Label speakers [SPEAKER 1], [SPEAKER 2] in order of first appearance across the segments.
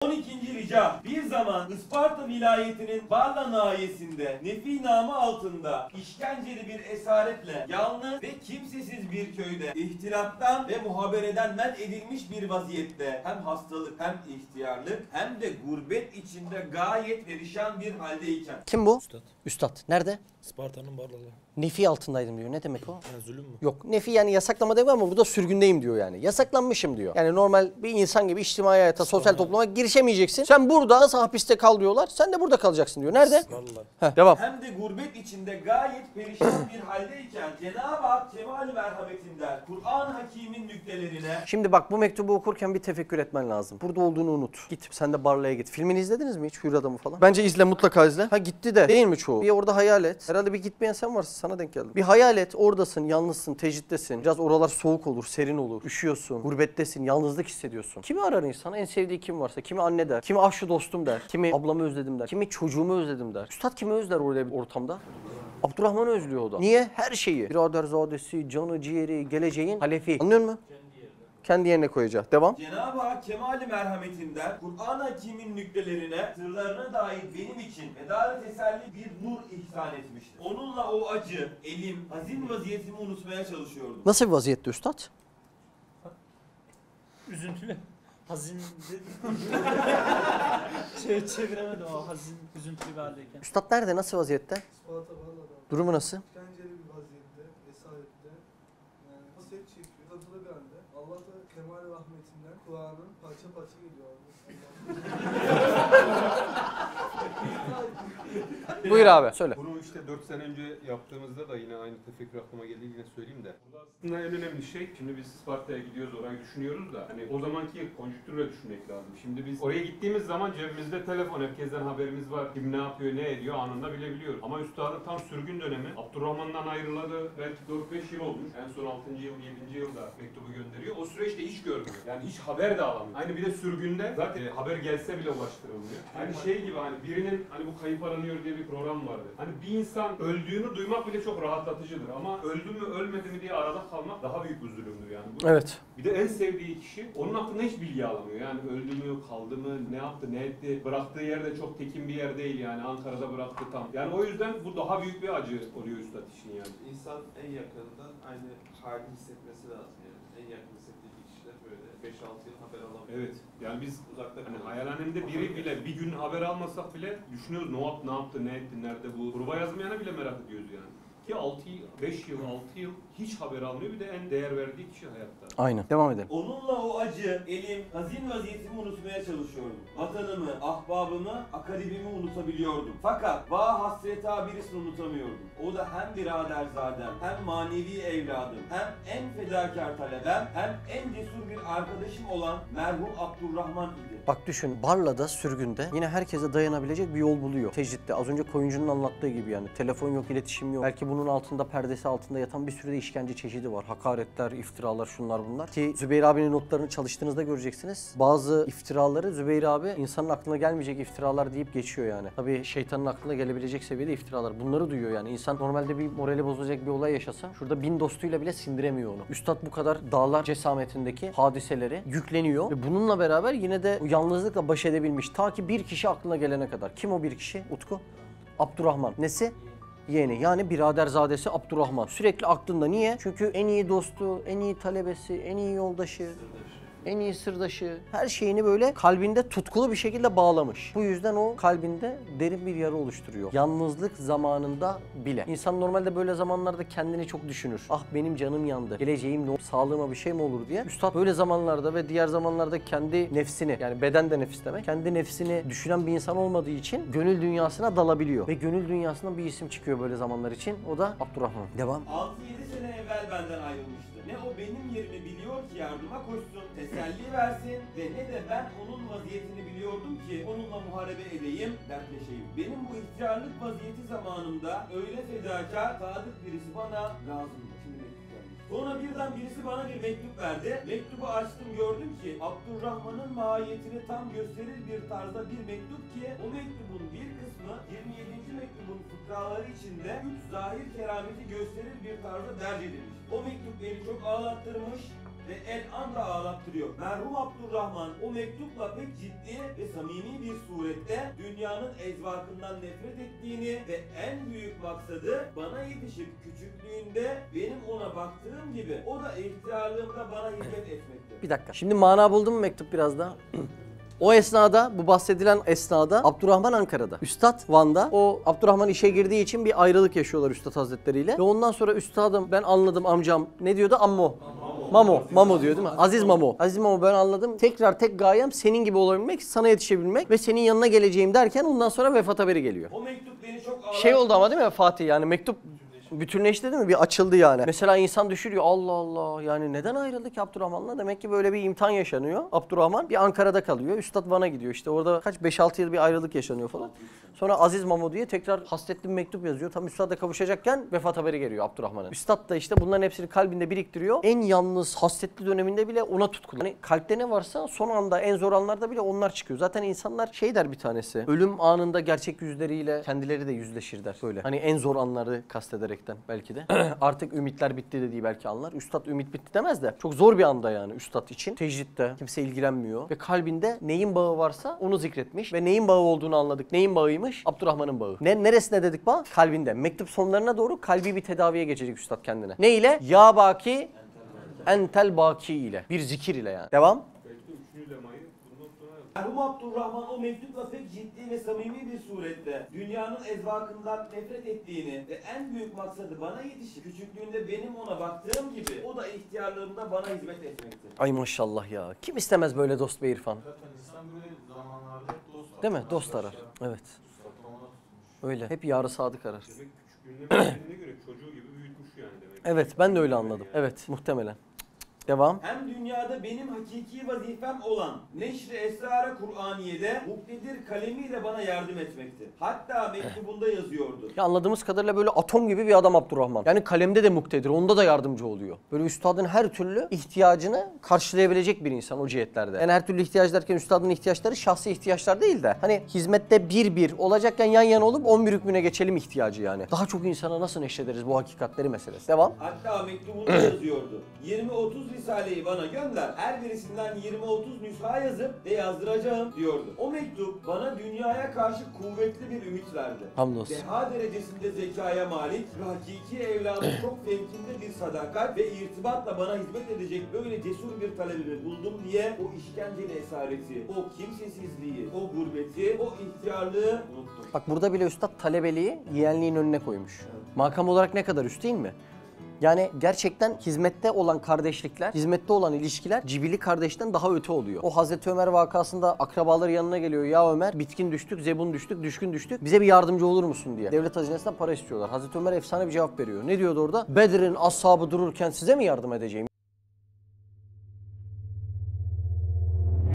[SPEAKER 1] 12. rica. Bir zaman Isparta vilayetinin Barla nahiyesinde Nefi namı altında işkenceli bir esaretle yalnız ve kimsesiz bir köyde ihtilattan ve muhabereden men edilmiş bir vaziyette hem hastalık hem ihtiyarlık hem de gurbet içinde gayet perişan bir haldeyken.
[SPEAKER 2] Kim bu?
[SPEAKER 3] Üstad.
[SPEAKER 2] Üstad. Nerede?
[SPEAKER 3] Isparta'nın Barlalı.
[SPEAKER 2] Nefi altındaydım diyor. Ne demek o?
[SPEAKER 3] Ha, zulüm mü?
[SPEAKER 2] Yok. Nefi yani yasaklama demek ama burada sürgündeyim diyor yani. Yasaklanmışım diyor. Yani normal bir insan gibi içtimai hayata, sosyal topluma girişemeyeceksin. Sen burada nasıl hapiste kal diyorlar. Sen de burada kalacaksın diyor. Nerede?
[SPEAKER 3] Vallahi.
[SPEAKER 2] Heh, devam.
[SPEAKER 1] Hem de gurbet içinde gayet perişan bir haldeyken Cenab-ı Hak kemal merhametinden Kur'an-ı Hakîm'in nüktelerine.
[SPEAKER 2] Şimdi bak bu mektubu okurken bir tefekkür etmen lazım. Burada olduğunu unut. Git sen de Barla'ya git. Filmini izlediniz mi hiç? Hür Adamı falan. Bence izle, mutlaka izle. Ha gitti de değil mi çoğu? Bir orada hayal et. Herhalde bir gitmeyen sen varsın, sana denk geldim. Bir hayal et, oradasın, yalnızsın, tecrittesin. Biraz oralar soğuk olur, serin olur. Üşüyorsun, gurbettesin, yalnızlık hissediyorsun. Kimi arar insan? En sevdiği kim varsa. Kimi anne der, kimi ah şu dostum der, kimi ablamı özledim der, kimi çocuğumu özledim der. Üstad kimi özler öyle bir ortamda? Abdurrahman'ı özlüyor o da. Niye? Her şeyi. Biraderzadesi, canı, ciğeri, geleceğin halefi. Anlıyor musun? Kendi yerine koyacak. Devam.
[SPEAKER 1] Cenab-ı Hak kemal merhametinden Kur'an-ı Hakîm'in nüktelerine sırlarına dair benim için medar teselli bir nur ihsan etmiştir. Onunla o acı, elim, hazin vaziyetimi unutmaya çalışıyordum.
[SPEAKER 2] Nasıl bir vaziyette üstad?
[SPEAKER 4] Üzüntülü. Hazin çeviremedim o hazin, üzüntülü bir haldeyken.
[SPEAKER 2] Üstad nerede? Nasıl vaziyette?
[SPEAKER 5] Isparta Barla'da.
[SPEAKER 2] Durumu nasıl?
[SPEAKER 5] İşkenceli bir vaziyette, esarette. Yani hasret çekiyor. Satılı bir anda. Allah da kemal rahmetinden Kur'an'ın parça parça geliyor.
[SPEAKER 2] Buyur abi. Söyle.
[SPEAKER 6] Bunu işte 4 sene önce yaptığımızda da yine aynı tefekkür aklıma geldi, yine söyleyeyim de. Burada aslında en önemli şey, şimdi biz Isparta'ya gidiyoruz, orayı düşünüyoruz da hani o zamanki konjüktürle düşünmek lazım. Şimdi biz oraya gittiğimiz zaman cebimizde telefon, herkesten haberimiz var. Kim ne yapıyor, ne ediyor anında bilebiliyoruz. Ama üstadın tam sürgün dönemi, Abdurrahman'dan ayrılalı belki 4-5 yıl olmuş. En son 6. yıl, 7. yılda mektubu gönderiyor. O süreçte hiç görmüyor. Yani hiç haber de alamıyor. Aynı bir de sürgünde zaten haber gelse bile ulaştırılmıyor. Yani şey gibi hani birinin hani bu kayıp aranıyor diye bir program vardı. Hani bir insan öldüğünü duymak bile çok rahatlatıcıdır ama öldü mü ölmedi mi diye arada kalmak daha büyük bir zulümdür yani.
[SPEAKER 2] Evet.
[SPEAKER 6] Bir de en sevdiği kişi onun hakkında hiç bilgi alamıyor. Yani öldü mü, kaldı mı, ne yaptı, ne etti. Bıraktığı yerde çok tekin bir yer değil yani. Ankara'da bıraktı tam. Yani o yüzden bu daha büyük bir acı oluyor üstad için yani.
[SPEAKER 7] İnsan en yakınından aynı hali hissetmesi lazım yani. En yakın hissettiği kişiler böyle 5-6 yıl haber alamıyor.
[SPEAKER 6] Evet. Yani biz
[SPEAKER 7] Uzakta
[SPEAKER 6] hani hayalhanemde biri bile bir gün haber almasak bile düşünüyoruz ne yaptı, ne etti, nerede bu. Gruba yazmayana bile merak ediyoruz yani. Ki 5 yıl, 6 yıl hiç haber almıyor. Bir de en değer verdiği kişi hayatta.
[SPEAKER 2] Aynen. Devam edelim.
[SPEAKER 1] Onunla o acı, elim, hazin vaziyetimi unutmaya çalışıyordum. Vatanımı, ahbabımı, akademimi unutabiliyordum. Fakat hasreti birisini unutamıyordum. O da hem biraderzadem, hem manevi evladım, hem en fedakar talebem, hem en cesur bir arkadaşım olan merhum Abdurrahman idi.
[SPEAKER 2] Bak düşün, Barla'da, sürgünde yine herkese dayanabilecek bir yol buluyor. Tecritte, az önce koyuncunun anlattığı gibi yani. Telefon yok, iletişim yok. Belki bunun altında, perdesi altında yatan bir sürü de işkence çeşidi var. Hakaretler, iftiralar, şunlar bunlar. Ki Zübeyir abinin notlarını çalıştığınızda göreceksiniz. Bazı iftiraları Zübeyir abi insanın aklına gelmeyecek iftiralar deyip geçiyor yani. Tabii şeytanın aklına gelebilecek seviyede iftiralar. Bunları duyuyor yani. İnsan normalde bir morali bozulacak bir olay yaşasa şurada 1000 dostuyla bile sindiremiyor onu. Üstad bu kadar dağlar cesametindeki hadiseleri yükleniyor ve bununla beraber yine de yalnızlıkla baş edebilmiş. Ta ki bir kişi aklına gelene kadar. Kim o bir kişi? Utku? Abdurrahman. Nesi? Yeğeni. Yani biraderzadesi Abdurrahman. Sürekli aklında. Niye? Çünkü en iyi dostu, en iyi talebesi, en iyi yoldaşı, en iyi sırdaşı, her şeyini böyle kalbinde tutkulu bir şekilde bağlamış. Bu yüzden o kalbinde derin bir yara oluşturuyor. Yalnızlık zamanında bile. İnsan normalde böyle zamanlarda kendini çok düşünür. Ah benim canım yandı, geleceğim ne olur, sağlığıma bir şey mi olur diye. Üstad böyle zamanlarda ve diğer zamanlarda kendi nefsini, yani beden de nefis demek, kendi nefsini düşünen bir insan olmadığı için gönül dünyasına dalabiliyor. Ve gönül dünyasından bir isim çıkıyor böyle zamanlar için. O da Abdurrahman. Devam.
[SPEAKER 1] 6-7 sene evvel benden ayrılmıştı. Ne o benim yerimi biliyor ki yardıma koşsun, teselli versin ve ne de ben onun vaziyetini biliyordum ki onunla muharebe edeyim, dertleşeyim. Benim bu ihtiyarlık vaziyeti zamanımda öyle fedakar, sadık birisi bana lazımdı. Şimdi mektup gelmiş. Sonra birden birisi bana bir mektup verdi. Mektubu açtım, gördüm ki Abdurrahman'ın mahiyetini tam gösterir bir tarzda bir mektup ki o mektubun bir kısmı 27. mektubun fıkraları içinde 3 zahir kerameti gösterir bir tarzda derc edilmiş. O mektup beni çok ağlattırmış ve el anda ağlattırıyor. Merhum Abdurrahman o mektupla pek ciddi ve samimi bir surette dünyanın ezvakından nefret ettiğini ve en büyük maksadı bana yetişip küçüklüğünde benim ona baktığım gibi o da ihtiyarlığımda bana hizmet etmektir.
[SPEAKER 2] Bir dakika. Şimdi mana buldun mu mektup biraz daha? O esnada, bu bahsedilen esnada Abdurrahman Ankara'da. Üstad Van'da. O Abdurrahman işe girdiği için bir ayrılık yaşıyorlar Üstad Hazretleri ile. Ve ondan sonra üstadım ben anladım amcam ne diyordu? Ammo. Mamo diyor değil mi? Aziz Mamo. Aziz Mamo ben anladım. Tekrar tek gayem senin gibi olabilmek, sana yetişebilmek ve senin yanına geleceğim derken ondan sonra vefat haberi geliyor.
[SPEAKER 1] O mektup beni çok ağlattı.
[SPEAKER 2] Şey oldu ama değil mi Fatih, yani mektup bütünleşti değil mi? Bir açıldı yani. Mesela insan düşürüyor, Allah Allah yani neden ayrıldı ki Abdurrahman'la? Demek ki böyle bir imtihan yaşanıyor. Abdurrahman bir Ankara'da kalıyor. Üstad Van'a gidiyor. İşte orada 5-6 yıl bir ayrılık yaşanıyor falan. Sonra Aziz Mamo diye tekrar hasretli bir mektup yazıyor. Tam Üstad'la kavuşacakken vefat haberi geliyor Abdurrahman'ın. Üstad da işte bunların hepsini kalbinde biriktiriyor. En yalnız, hasretli döneminde bile ona tutkun. Hani kalpte ne varsa son anda, en zor anlarda bile onlar çıkıyor. Zaten insanlar şey der bir tanesi. Ölüm anında gerçek yüzleriyle kendileri de yüzleşir der. Böyle. Hani en zor anları kastederekten belki de. Artık ümitler bitti dediği belki anlar. Üstad ümit bitti demez de. Çok zor bir anda yani Üstad için. Tecritte kimse ilgilenmiyor. Ve kalbinde neyin bağı varsa onu zikretmiş. Ve neyin bağı olduğunu anladık. Neyin bağıymış? Abdurrahman'ın bağı. Neresine dedik bağ? Kalbinde. Mektup sonlarına doğru kalbi bir tedaviye geçecek Üstad kendine. Ne ile? Ya baki entel baki ile. Bir zikir ile yani. Devam.
[SPEAKER 6] Belki de üçüncü lemayı bundan sonra yazdım.
[SPEAKER 1] Merhum Abdurrahman o mektupla pek ciddi ve samimi bir surette dünyanın ezvakından nefret ettiğini ve en büyük maksadı bana yetişip küçüklüğünde benim ona baktığım gibi o da ihtiyarlığımda bana hizmet etmektir.
[SPEAKER 2] Ay maşallah ya. Kim istemez böyle dost be İrfan?
[SPEAKER 5] Zaten insan böyle zamanlarda hep dost arar.
[SPEAKER 2] Değil mi? Dost arar. Evet. Öyle. Hep yarı sadık arar.
[SPEAKER 6] Demek küçüklüğünde kendine göre çocuğu gibi büyütmüş yani demek.
[SPEAKER 2] Evet, ben de öyle anladım. Evet, muhtemelen. Devam.
[SPEAKER 1] Hem dünyada benim hakiki vazifem olan neşr-i esrar-ı Kur'aniye'de muktedir kalemiyle bana yardım etmekti. Hatta mektubunda yazıyordu.
[SPEAKER 2] Ya anladığımız kadarıyla böyle atom gibi bir adam Abdurrahman. Yani kalemde de muktedir, onda da yardımcı oluyor. Böyle üstadın her türlü ihtiyacını karşılayabilecek bir insan o cihetlerde. Yani her türlü ihtiyaç derken üstadın ihtiyaçları şahsi ihtiyaçlar değil de hani hizmette bir olacakken yan yana olup 11 hükmüne geçelim ihtiyacı yani. Daha çok insana nasıl neşrederiz bu hakikatleri meselesi. Devam.
[SPEAKER 1] Hatta mektubunda yazıyordu. 20-30 Risale'yi bana gönder. Her birisinden 20-30 nüsha yazıp ve yazdıracağım diyordu. O mektup bana dünyaya karşı kuvvetli bir ümit verdi.
[SPEAKER 2] Hamdolsun.
[SPEAKER 1] Deha derecesinde zekaya malik ve hakiki evladı çok fevkinde bir sadakat ve irtibatla bana hizmet edecek böyle cesur bir talebimi buldum diye o işkenceli esareti, o kimsesizliği, o gurbeti, o ihtiyarlığı unuttum.
[SPEAKER 2] Bak burada bile üstad talebeliği yeğenliğin önüne koymuş. Makam olarak ne kadar üst değil mi? Yani gerçekten hizmette olan kardeşlikler, hizmette olan ilişkiler cibili kardeşten daha öte oluyor. O Hazreti Ömer vakasında akrabaları yanına geliyor. Ya Ömer bitkin düştük, zebun düştük, düşkün düştük. Bize bir yardımcı olur musun diye. Devlet hazinesinden para istiyorlar. Hazreti Ömer efsane bir cevap veriyor. Ne diyordu orada? Bedir'in ashabı dururken size mi yardım edeceğim?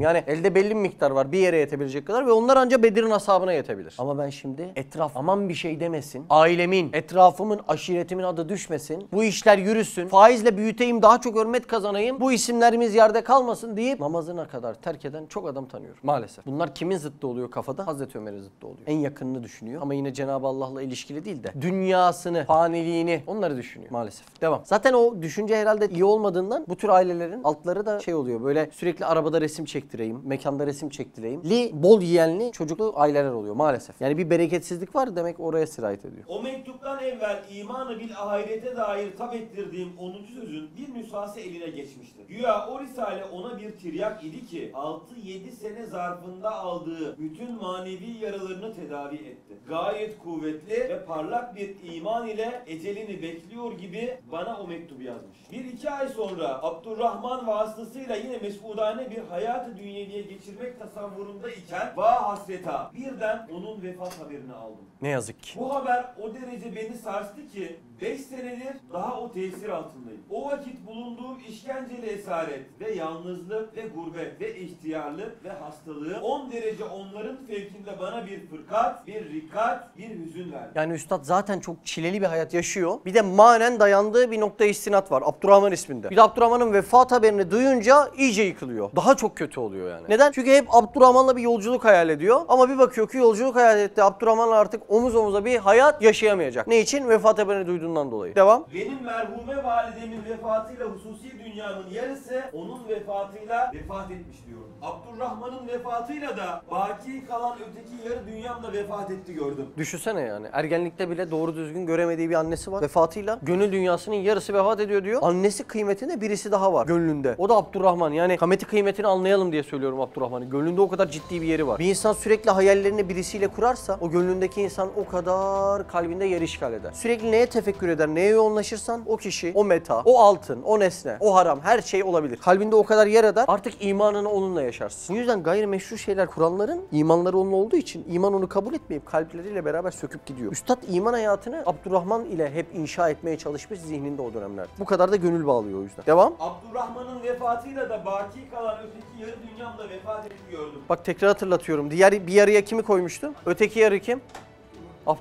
[SPEAKER 2] Yani elde belli bir miktar var bir yere yetebilecek kadar ve onlar ancak Bedir'in ashabına yetebilir. Ama ben şimdi etraf aman bir şey demesin, ailemin, etrafımın, aşiretimin adı düşmesin, bu işler yürüsün, faizle büyüteyim, daha çok hürmet kazanayım, bu isimlerimiz yerde kalmasın deyip namazına kadar terk eden çok adam tanıyorum maalesef. Bunlar kimin zıttı oluyor kafada? Hazreti Ömer'in zıttı oluyor. En yakınını düşünüyor ama yine Cenab-ı Allah'la ilişkili değil de dünyasını, faniliğini onları düşünüyor maalesef. Devam. Zaten o düşünce herhalde iyi olmadığından bu tür ailelerin altları da şey oluyor böyle sürekli arabada resim çektireyim, mekanda resim çektireyim. Bol yiyenli çocuklu aileler oluyor maalesef. Yani bir bereketsizlik var demek oraya sirayet ediyor.
[SPEAKER 1] O mektuptan evvel imanı bil ahirete dair tab ettirdiğim 10. sözün bir nüshası eline geçmişti. Güya o risale ona bir tiryak idi ki 6-7 sene zarfında aldığı bütün manevi yaralarını tedavi etti. Gayet kuvvetli ve parlak bir iman ile ecelini bekliyor gibi bana o mektubu yazmış. 1-2 ay sonra Abdurrahman vasıtasıyla yine mesudane bir hayatı dünyeviye geçirmek tasavvurunda iken vah hasreta birden onun vefat haberini aldım.
[SPEAKER 2] Ne yazık ki.
[SPEAKER 1] Bu haber o derece beni sarstı ki 5 senedir daha o tesir altındayım. O vakit bulunduğum işkenceli esaret ve yalnızlık ve gurbet ve ihtiyarlık ve hastalığı 10 derece onların fevkinde bana bir fırkat, bir rikat, bir hüzün verdi.
[SPEAKER 2] Yani üstad zaten çok çileli bir hayat yaşıyor. Bir de manen dayandığı bir nokta istinat var. Abdurrahman isminde. Bir de Abdurrahman'ın vefat haberini duyunca iyice yıkılıyor. Daha çok kötü oluyor. oluyor yani. Neden? Çünkü hep Abdurrahman'la bir yolculuk hayal ediyor. Ama bir bakıyor ki yolculuk hayal etti. Abdurrahman'la artık omuz omuza bir hayat yaşayamayacak. Ne için? Vefat haberini duyduğundan dolayı. Devam.
[SPEAKER 1] Benim merhume validemin vefatıyla hususi dünyanın yarısı onun vefatıyla vefat etmiş diyor. Abdurrahman'ın vefatıyla da baki kalan öteki yarı dünyamla vefat etti gördüm.
[SPEAKER 2] Düşünsene yani. Ergenlikte bile doğru düzgün göremediği bir annesi var. Vefatıyla gönül dünyasının yarısı vefat ediyor diyor. Annesi kıymetinde birisi daha var gönlünde. O da Abdurrahman. Yani Hamet'i kıymetini anlayalım diye söylüyorum Abdurrahman'ın. Gönlünde o kadar ciddi bir yeri var. Bir insan sürekli hayallerini birisiyle kurarsa o gönlündeki insan o kadar kalbinde yer işgal eder. Sürekli neye tefekkür eder, neye yoğunlaşırsan o kişi, o meta, o altın, o nesne, o haram her şey olabilir. Kalbinde o kadar yer eder. Artık imanını onunla yaşarsın. Bu yüzden gayrimeşru şeyler kuranların imanları onun olduğu için iman onu kabul etmeyip kalpleriyle beraber söküp gidiyor. Üstad iman hayatını Abdurrahman ile hep inşa etmeye çalışmış zihninde o dönemlerde. Bu kadar da gönül bağlıyor o yüzden. Devam.
[SPEAKER 1] Abdurrahman'ın vefatıyla da baki kalan öteki yarı dünyamla vefat etti gördüm.
[SPEAKER 2] Bak tekrar hatırlatıyorum. Diğer bir yarıya kimi koymuştum? Öteki yarı kim?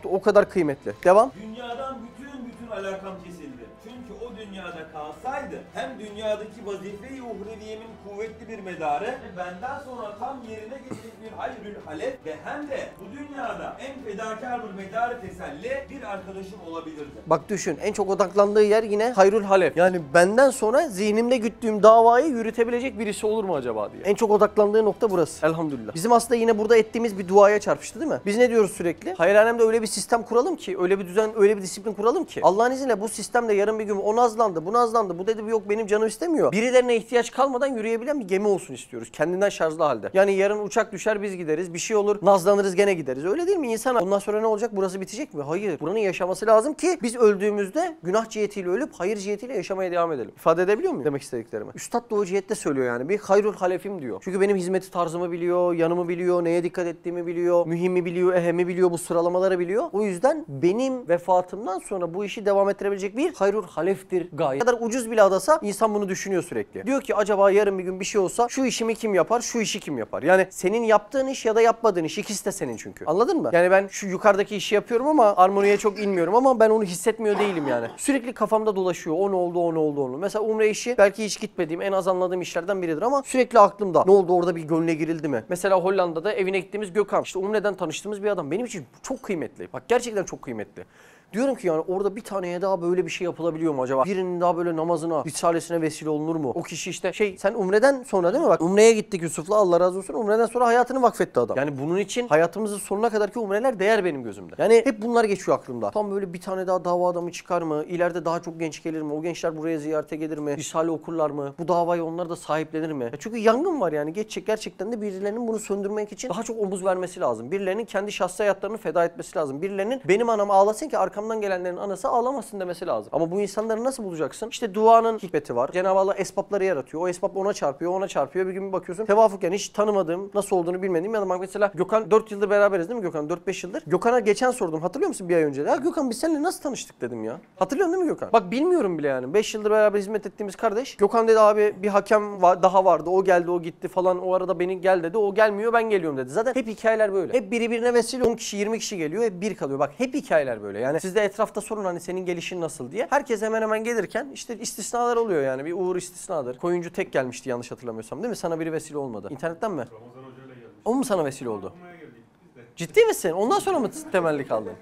[SPEAKER 2] O kadar kıymetli. Devam.
[SPEAKER 1] Dünyadan bütün alakam kesildi. Çünkü o dünyada kalsaydı hem dünyadaki vazife-i uhreviyemin kuvvetli bir medarı ve benden sonra tam yerine gelecek bir hayrül halef ve hem de bu dünyada en fedakar bir medarı teselli bir arkadaşım olabilirdi.
[SPEAKER 2] Bak düşün, en çok odaklandığı yer yine hayrul halef. Yani benden sonra zihnimde güttüğüm davayı yürütebilecek birisi olur mu acaba diye. En çok odaklandığı nokta burası. Elhamdülillah. Bizim aslında yine burada ettiğimiz bir duaya çarpıştı değil mi? Biz ne diyoruz sürekli? Hayalhanemde öyle bir sistem kuralım ki, öyle bir düzen, öyle bir disiplin kuralım ki Allah'ın izniyle bu sistemde yarın bir gün o nazlandı, bu nazlandı, bu dedi yok benim canım istemiyor. Birilerine ihtiyaç kalmadan yürüyebilen bir gemi olsun istiyoruz. Kendinden şarjlı halde. Yani yarın uçak düşer biz gideriz, bir şey olur nazlanırız gene gideriz. Öyle değil mi insan? Ondan sonra ne olacak? Burası bitecek mi? Hayır. Buranın yaşaması lazım ki biz öldüğümüzde günah cihetiyle ölüp hayır cihetiyle yaşamaya devam edelim. İfade edebiliyor muyum demek istediklerimi? Üstad da o cihette söylüyor yani. Bir hayrul halefim diyor. Çünkü benim hizmeti tarzımı biliyor, yanımı biliyor, neye dikkat ettiğimi biliyor, mühimi biliyor, ehemi biliyor, bu sıralamaları biliyor. O yüzden benim vefatımdan sonra bu işi devam ettirebilecek bir hayrul haleftir gaye. Ne kadar ucuz bile adasa insan bunu düşünüyor sürekli. Diyor ki acaba yarın bir gün bir şey olsa şu işimi kim yapar, şu işi kim yapar? Yani senin yaptığın iş ya da yapmadığın iş ikisi de senin çünkü. Anladın mı? Yani ben şu yukarıdaki işi yapıyorum ama armoniye çok inmiyorum ama ben onu hissetmiyor değilim yani. Sürekli kafamda dolaşıyor. O ne oldu, o ne oldu, o ne oldu. Mesela umre işi belki hiç gitmediğim, en az anladığım işlerden biridir ama sürekli aklımda. Ne oldu orada bir gönle girildi mi? Mesela Hollanda'da evine gittiğimiz Gökhan. İşte umreden tanıştığımız bir adam. Benim için çok kıymetli. Bak gerçekten çok kıymetli. Diyorum ki yani orada bir taneye daha böyle bir şey yapılabiliyor mu acaba? Birinin daha böyle namazına, risalesine vesile olunur mu? O kişi işte sen umreden sonra değil mi? Bak umreye gittik Yusuf'la Allah razı olsun. Umreden sonra hayatını vakfetti adam. Yani bunun için hayatımızın sonuna kadarki umreler değer benim gözümde. Yani hep bunlar geçiyor aklımda. Tam böyle bir tane daha dava adamı çıkar mı? İleride daha çok genç gelir mi? O gençler buraya ziyarete gelir mi? Risale okurlar mı? Bu davayı onlar da sahiplenir mi? Çünkü yangın var yani. Geçecek gerçekten de birilerinin bunu söndürmek için daha çok omuz vermesi lazım. Birilerinin kendi şahsi hayatlarını feda etmesi lazım. Birilerinin benim anam ağlasın ki arkamdan gelenlerin anası ağlamasın demesi lazım. Ama bu insanları nasıl bulacaksın? İşte duanın hikmeti var. Cenab-ı Allah esbapları yaratıyor. O esbap ona çarpıyor, ona çarpıyor. Bir gün bir bakıyorsun tevafuken hiç tanımadığım, nasıl olduğunu bilmediğim ya da mesela Gökhan 4 yıldır beraberiz değil mi Gökhan? 4-5 yıldır. Gökhan'a geçen sordum. Hatırlıyor musun bir ay önce? Ya Gökhan biz seninle nasıl tanıştık dedim ya. Hatırlıyorsun değil mi Gökhan? Bak bilmiyorum bile yani. 5 yıldır beraber hizmet ettiğimiz kardeş. Gökhan dedi abi bir hakem daha vardı. O geldi, o gitti falan. O arada beni gel dedi. O gelmiyor, ben geliyorum dedi. Zaten hep hikayeler böyle. Hep biri birine vesile 10 kişi, 20 kişi geliyor. Hep bir kalıyor. Bak hep hikayeler böyle. Yani siz de etrafta sorun hani senin gelişin nasıl diye. Herkes hemen hemen gelirken işte istisnalar oluyor yani. Bir uğur istisnadır. Koyuncu tek gelmişti yanlış hatırlamıyorsam değil mi? Sana biri vesile olmadı. İnternetten mi?
[SPEAKER 6] Ramazan Hoca ile gelmiş.
[SPEAKER 2] O mu sana vesile oldu?
[SPEAKER 6] Okumaya geldik biz de.
[SPEAKER 2] Ciddi misin? Ondan sonra mı temelli kaldın?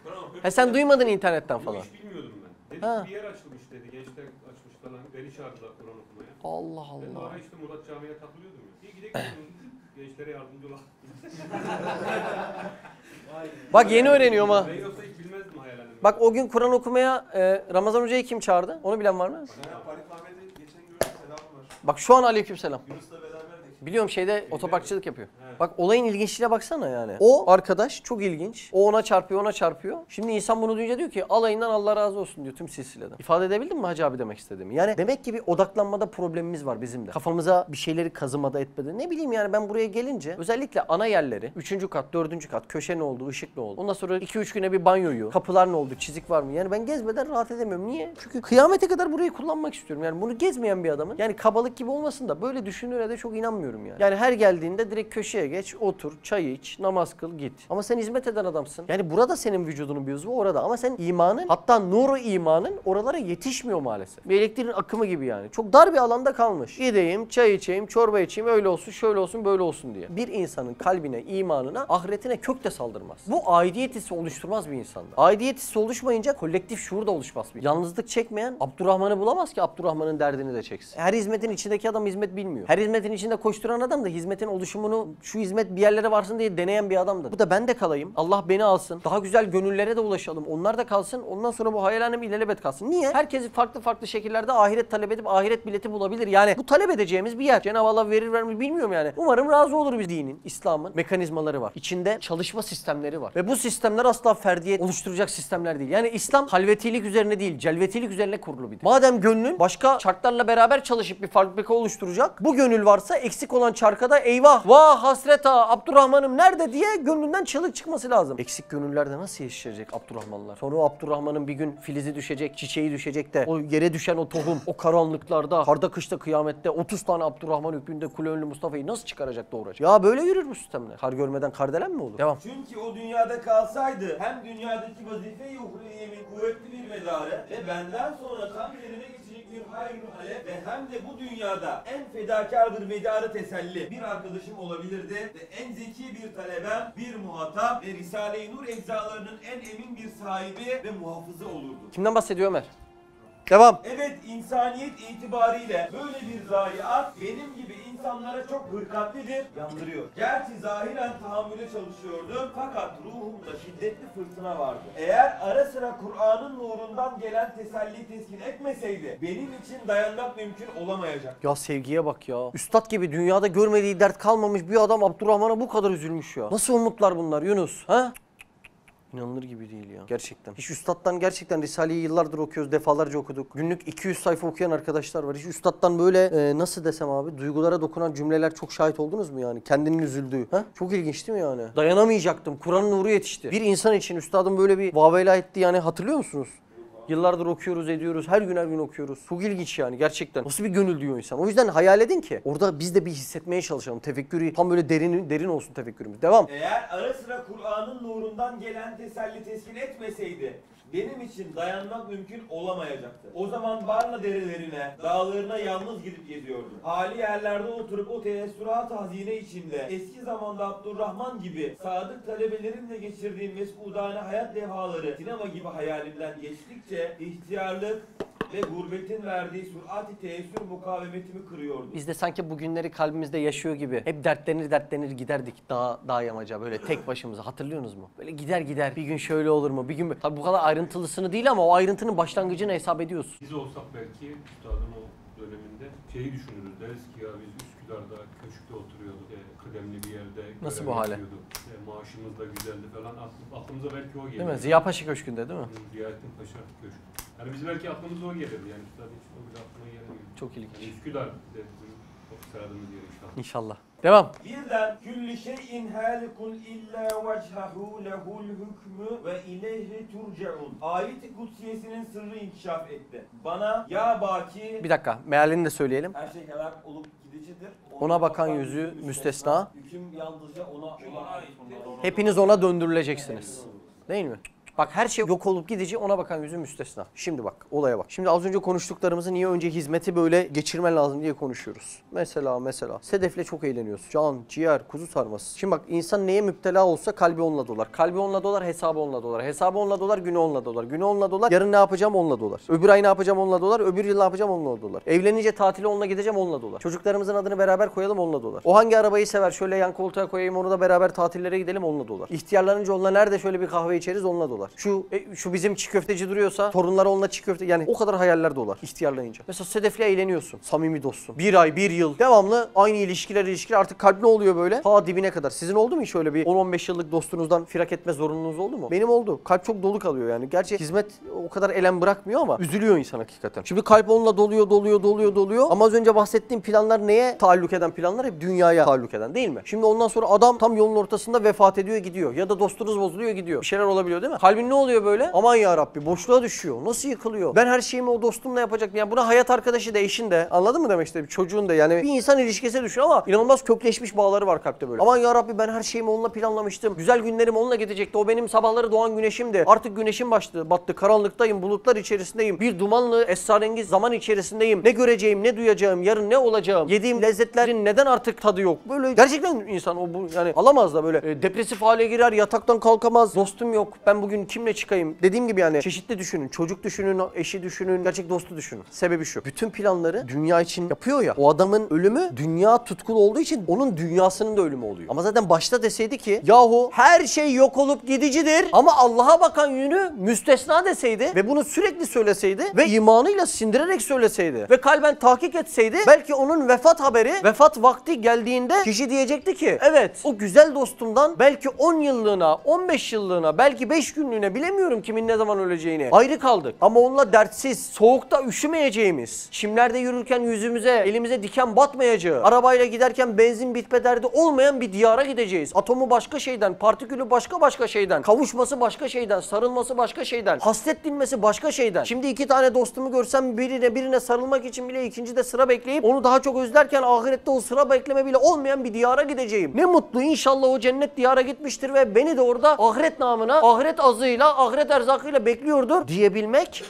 [SPEAKER 2] He sen duymadın internetten falan.
[SPEAKER 6] Hiç bilmiyordum ben. Dedi
[SPEAKER 2] Ha.
[SPEAKER 6] ki bir yer açılmış dedi. Gençler açmış falan. Beni çağırdılar Kur'an okumaya.
[SPEAKER 2] Allah
[SPEAKER 6] Ben de
[SPEAKER 2] Allah.
[SPEAKER 6] ara işte Murat Camii'ye takılıyordum ya. İyi gidelim gençlere yardımcı olalım.
[SPEAKER 2] Bak yeni öğreniyorum ha.
[SPEAKER 6] Ben yoksa hiç bilmezdim hayallerini.
[SPEAKER 2] Bak o gün Kur'an okumaya Ramazan Hoca'yı kim çağırdı? Onu bilen var mı?
[SPEAKER 7] Panik Ahmet'e geçen gördüm, selamı var.
[SPEAKER 2] Bak şu an aleykümselam.
[SPEAKER 7] Yunus'la beraberdik.
[SPEAKER 2] Biliyorum şeyde otoparkçılık yapıyor.
[SPEAKER 6] Evet.
[SPEAKER 2] Bak olayın ilginçliğine baksana yani. O arkadaş çok ilginç. O ona çarpıyor, ona çarpıyor. Şimdi insan bunu duyunca diyor ki alayından Allah razı olsun diyor tüm silsileden. İfade edebildim mi Hacı abi demek istediğimi? Yani demek ki bir odaklanmada problemimiz var bizim de. Kafamıza bir şeyleri kazımada etmede. Ne bileyim yani ben buraya gelince özellikle ana yerleri 3. kat, 4. kat, köşe ne oldu, ışık ne oldu? Ondan sonra 2-3 güne bir banyoyu, kapılar ne oldu, çizik var mı? Yani ben gezmeden rahat edemiyorum. Niye? Çünkü kıyamete kadar burayı kullanmak istiyorum. Yani bunu gezmeyen bir adamın yani kabalık gibi olmasın da böyle düşündüğüne de çok inanmıyorum. istemiyorum yani. Yani her geldiğinde direkt köşeye geç, otur, çay iç, namaz kıl, git. Ama sen hizmet eden adamsın. Yani burada senin vücudunun bir uzvu orada ama sen imanın, hatta nuru imanın oralara yetişmiyor maalesef. Bir elektriğin akımı gibi yani. Çok dar bir alanda kalmış. Gideyim, çay içeyim, çorba içeyim, öyle olsun, şöyle olsun, böyle olsun diye. Bir insanın kalbine, imanına, ahiretine kök de saldırmaz. Bu aidiyet hissi oluşturmaz bir insanda. Aidiyet hissi oluşmayınca kolektif şuur da oluşmaz. Yalnızlık çekmeyen Abdurrahman'ı bulamaz ki Abdurrahman'ın derdini de çeksin. Her hizmetin içindeki adam hizmet bilmiyor. Her hizmetin içinde koşturan adam da hizmetin oluşumunu, şu hizmet bir yerlere varsın diye deneyen bir adamdır. Bu da ben de kalayım. Allah beni alsın. Daha güzel gönüllere de ulaşalım. Onlar da kalsın. Ondan sonra bu hayalhanem ilelebet kalsın. Niye? Herkes farklı şekillerde ahiret talep edip ahiret bileti bulabilir. Yani bu talep edeceğimiz bir yer. Cenab-ı Allah verir vermez bilmiyorum yani. Umarım razı olur bir dinin, İslam'ın mekanizmaları var. İçinde çalışma sistemleri var. Ve bu sistemler asla ferdiyet oluşturacak sistemler değil. Yani İslam halvetilik üzerine değil, celvetilik üzerine kurulu bir din. Madem gönlün başka çarklarla beraber çalışıp bir fabrika oluşturacak, bu gönül varsa eksik olan çarka da eyvah, vah hasret ha, Abdurrahman'ım nerede diye gönlünden çığlık çıkması lazım. Eksik gönüllerde nasıl yaşayacak Abdurrahmanlar? Sonra o Abdurrahman'ın bir gün filizi düşecek, çiçeği düşecek de o yere düşen o tohum, o karanlıklarda, karda kışta kıyamette 30 tane Abdurrahman hükmünde kule önlü Mustafa'yı nasıl çıkaracak doğuracak? Ya böyle yürür bu sistemler. Kar görmeden kardelen mi olur? Devam.
[SPEAKER 1] Çünkü o dünyada kalsaydı hem dünyadaki vazife-i uhreyemin kuvvetli bir medarı ve benden sonra tam yerine geçecek bir hayr-ı halep ve hem de bu dünyada en fedakar bir medarı teselli bir arkadaşım olabilirdi ve en zeki bir talebem, bir muhatap ve Risale-i Nur eczalarının en emin bir sahibi ve muhafızı olurdu.
[SPEAKER 2] Kimden bahsediyor Ömer? Devam.
[SPEAKER 1] Evet, insaniyet itibariyle böyle bir zayiat benim gibi insanlara çok hırkatlidir, yandırıyor. Gerçi zahiren tahammüle çalışıyordum fakat ruhumda şiddetli fırtına vardı. Eğer ara sıra Kur'an'ın nurundan gelen teselli teskin etmeseydi benim için dayanmak mümkün olamayacaktı.
[SPEAKER 2] Ya sevgiye bak ya. Üstad gibi dünyada görmediği dert kalmamış bir adam Abdurrahman'a bu kadar üzülmüş ya. Nasıl umutlar bunlar Yunus? Ha? İnanılır gibi değil ya. Gerçekten. Hiç üstattan gerçekten Risale'yi yıllardır okuyoruz, defalarca okuduk. Günlük 200 sayfa okuyan arkadaşlar var. Hiç üstattan böyle nasıl desem abi duygulara dokunan cümleler çok şahit oldunuz mu yani? Kendinin üzüldüğü. Ha? Çok ilginç değil mi yani? Dayanamayacaktım. Kur'an'ın nuru yetişti. Bir insan için üstadın böyle bir vavela etti yani hatırlıyor musunuz? Yıllardır okuyoruz, ediyoruz. Her gün okuyoruz. Çok ilginç yani gerçekten. Nasıl bir gönül diyor insan. O yüzden hayal edin ki orada biz de bir hissetmeye çalışalım. Tefekkürü tam böyle derin olsun tefekkürümüz. Devam.
[SPEAKER 1] Eğer ara sıra Kur'an'ın nurundan gelen teselli teskin etmeseydi benim için dayanmak mümkün olamayacaktı. O zaman Barla derelerine, dağlarına yalnız gidip geziyordum. Hali yerlerde oturup o teessürat hazine içinde eski zamanda Abdurrahman gibi sadık talebelerimle geçirdiğim mesudane hayat levhaları sinema gibi hayalimden geçtikçe ihtiyarlık ve gurbetin verdiği sürat-i teessür mukavemetimi kırıyordu.
[SPEAKER 2] Biz de sanki bugünleri kalbimizde yaşıyor gibi hep dertlenir giderdik dağ yamaca böyle tek başımıza hatırlıyorsunuz mu? Böyle gider bir gün şöyle olur mu bir gün tabii bu kadar ayrıntılısını değil ama o ayrıntının başlangıcını hesap ediyorsun.
[SPEAKER 6] Biz olsak belki üstadın o döneminde şeyi düşünürüz. Deriz ki ya biz Üsküdar'da köşkte oturuyorduk. Kıdemli bir yerde.
[SPEAKER 2] Nasıl bu hale?
[SPEAKER 6] Maaşımız da güzeldi falan. Aklımıza belki o geliyor.
[SPEAKER 2] Değil mi? Ziya Paşa Köşkü'nde değil mi?
[SPEAKER 6] Ziyarettin Paşa Köşkü. Yani biz belki aklımıza o gelirdi yani. Üstadın hiç o bile aklıma gelmiyor.
[SPEAKER 2] Çok ilginç.
[SPEAKER 6] Yani Üsküdar de bizim çok sıradığımız yer inşallah.
[SPEAKER 2] İnşallah. Devam.
[SPEAKER 1] Birden külli şeyin halikun illa vechhahu lehul hükmü ve ileyhi turcaun. Ayet-i kutsiyesinin sırrı inkişaf etti. Bana ya baki
[SPEAKER 2] Bir dakika mealini de söyleyelim.
[SPEAKER 1] her şey helak olup gidicidir.
[SPEAKER 2] Ona bakan yüzü müstesna.
[SPEAKER 1] Hüküm yalnızca ona aittir.
[SPEAKER 2] Hepiniz ona döndürüleceksiniz. Değil mi? Bak her şey yok olup gidici ona bakan yüzü müstesna. Şimdi bak olaya bak. Şimdi az önce konuştuklarımızı niye önce hizmeti böyle geçirmen lazım diye konuşuyoruz. Mesela Sedef'le çok eğleniyoruz. Can, ciğer, kuzu sarması. Şimdi bak insan neye müptela olsa kalbi onunla dolar. Kalbi onunla dolar, hesabı onunla dolar. Hesabı onunla dolar, günü onunla dolar. Günü onunla dolar, yarın ne yapacağım onunla dolar. Öbür ay ne yapacağım onunla dolar, öbür yıl ne yapacağım onunla dolar. Evlenince tatile onunla gideceğim onunla dolar. Çocuklarımızın adını beraber koyalım onunla dolar. O hangi arabayı sever şöyle yan koltuğa koyayım onu da beraber tatillere gidelim onunla dolar. İhtiyarlanınca onunla nerede şöyle bir kahve içeriz onunla dolar. Şu bizim çiğ köfteci duruyorsa torunları onunla çiğ köfte yani o kadar hayaller dolar ihtiyarlayınca. Mesela Sedef'le eğleniyorsun. Samimi dostsun. Bir ay, bir yıl devamlı aynı ilişkiler artık kalp ne oluyor böyle? Ta dibine kadar. Sizin oldu mu hiç öyle bir 10-15 yıllık dostunuzdan firak etme zorunluluğunuz oldu mu? Benim oldu. Kalp çok dolu kalıyor yani. Gerçi hizmet o kadar elem bırakmıyor ama üzülüyor insan hakikaten. Şimdi kalp onunla doluyor ama az önce bahsettiğim planlar neye taalluk eden planlar? Hep dünyaya taalluk eden değil mi? Şimdi ondan sonra adam tam yolun ortasında vefat ediyor gidiyor. Ya da dostunuz bozuluyor gidiyor. Bir şeyler olabiliyor değil mi? Kalbin ne oluyor böyle? Aman ya Rabbi, boşluğa düşüyor. Nasıl yıkılıyor? Ben her şeyimi o dostumla yapacaktım. Yani buna hayat arkadaşı da, eşin de, anladın mı demek istedim? Çocuğun da, yani bir insan ilişkisi düşün ama inanılmaz kökleşmiş bağları var kalpte böyle. Aman ya Rabbi, ben her şeyimi onunla planlamıştım. Güzel günlerim onunla gidecekti. O benim sabahları doğan güneşimdi. Artık güneşim battı. Karanlıktayım, bulutlar içerisindeyim. Bir dumanlı, esrarengiz zaman içerisindeyim. Ne göreceğim, ne duyacağım, yarın ne olacağım? Yediğim lezzetlerin neden artık tadı yok? Böyle gerçekten insan o bu yani alamaz da böyle depresif hale girer, yataktan kalkamaz. Dostum yok. Ben bugün kimle çıkayım? Dediğim gibi yani çeşitli düşünün. Çocuk düşünün, eşi düşünün, gerçek dostu düşünün. Sebebi şu. Bütün planları dünya için yapıyor ya. O adamın ölümü dünya tutkulu olduğu için onun dünyasının da ölümü oluyor. Ama zaten başta deseydi ki yahu her şey yok olup gidicidir ama Allah'a bakan yönü müstesna deseydi ve bunu sürekli söyleseydi ve imanıyla sindirerek söyleseydi ve kalben tahkik etseydi, belki onun vefat haberi, vefat vakti geldiğinde kişi diyecekti ki evet, o güzel dostumdan belki 10 yıllığına, 15 yıllığına, belki 5 günlüğüne, bilemiyorum kimin ne zaman öleceğini, ayrı kaldık. Ama onunla dertsiz, soğukta üşümeyeceğimiz, çimlerde yürürken yüzümüze, elimize diken batmayacağı, arabayla giderken benzin bitme derdi olmayan bir diyara gideceğiz. Atomu başka şeyden, partikülü başka şeyden, kavuşması başka şeyden, sarılması başka şeyden, hasret dinmesi başka şeyden. Şimdi 2 tane dostumu görsem birine sarılmak için bile ikinci de sıra bekleyip onu daha çok özlerken ahirette o sıra bekleme bile olmayan bir diyara gideceğim. Ne mutlu, inşallah o cennet diyara gitmiştir ve beni de orada ahiret namına, ahiret azıyla, ahiret erzakıyla bekliyordur diyebilmek.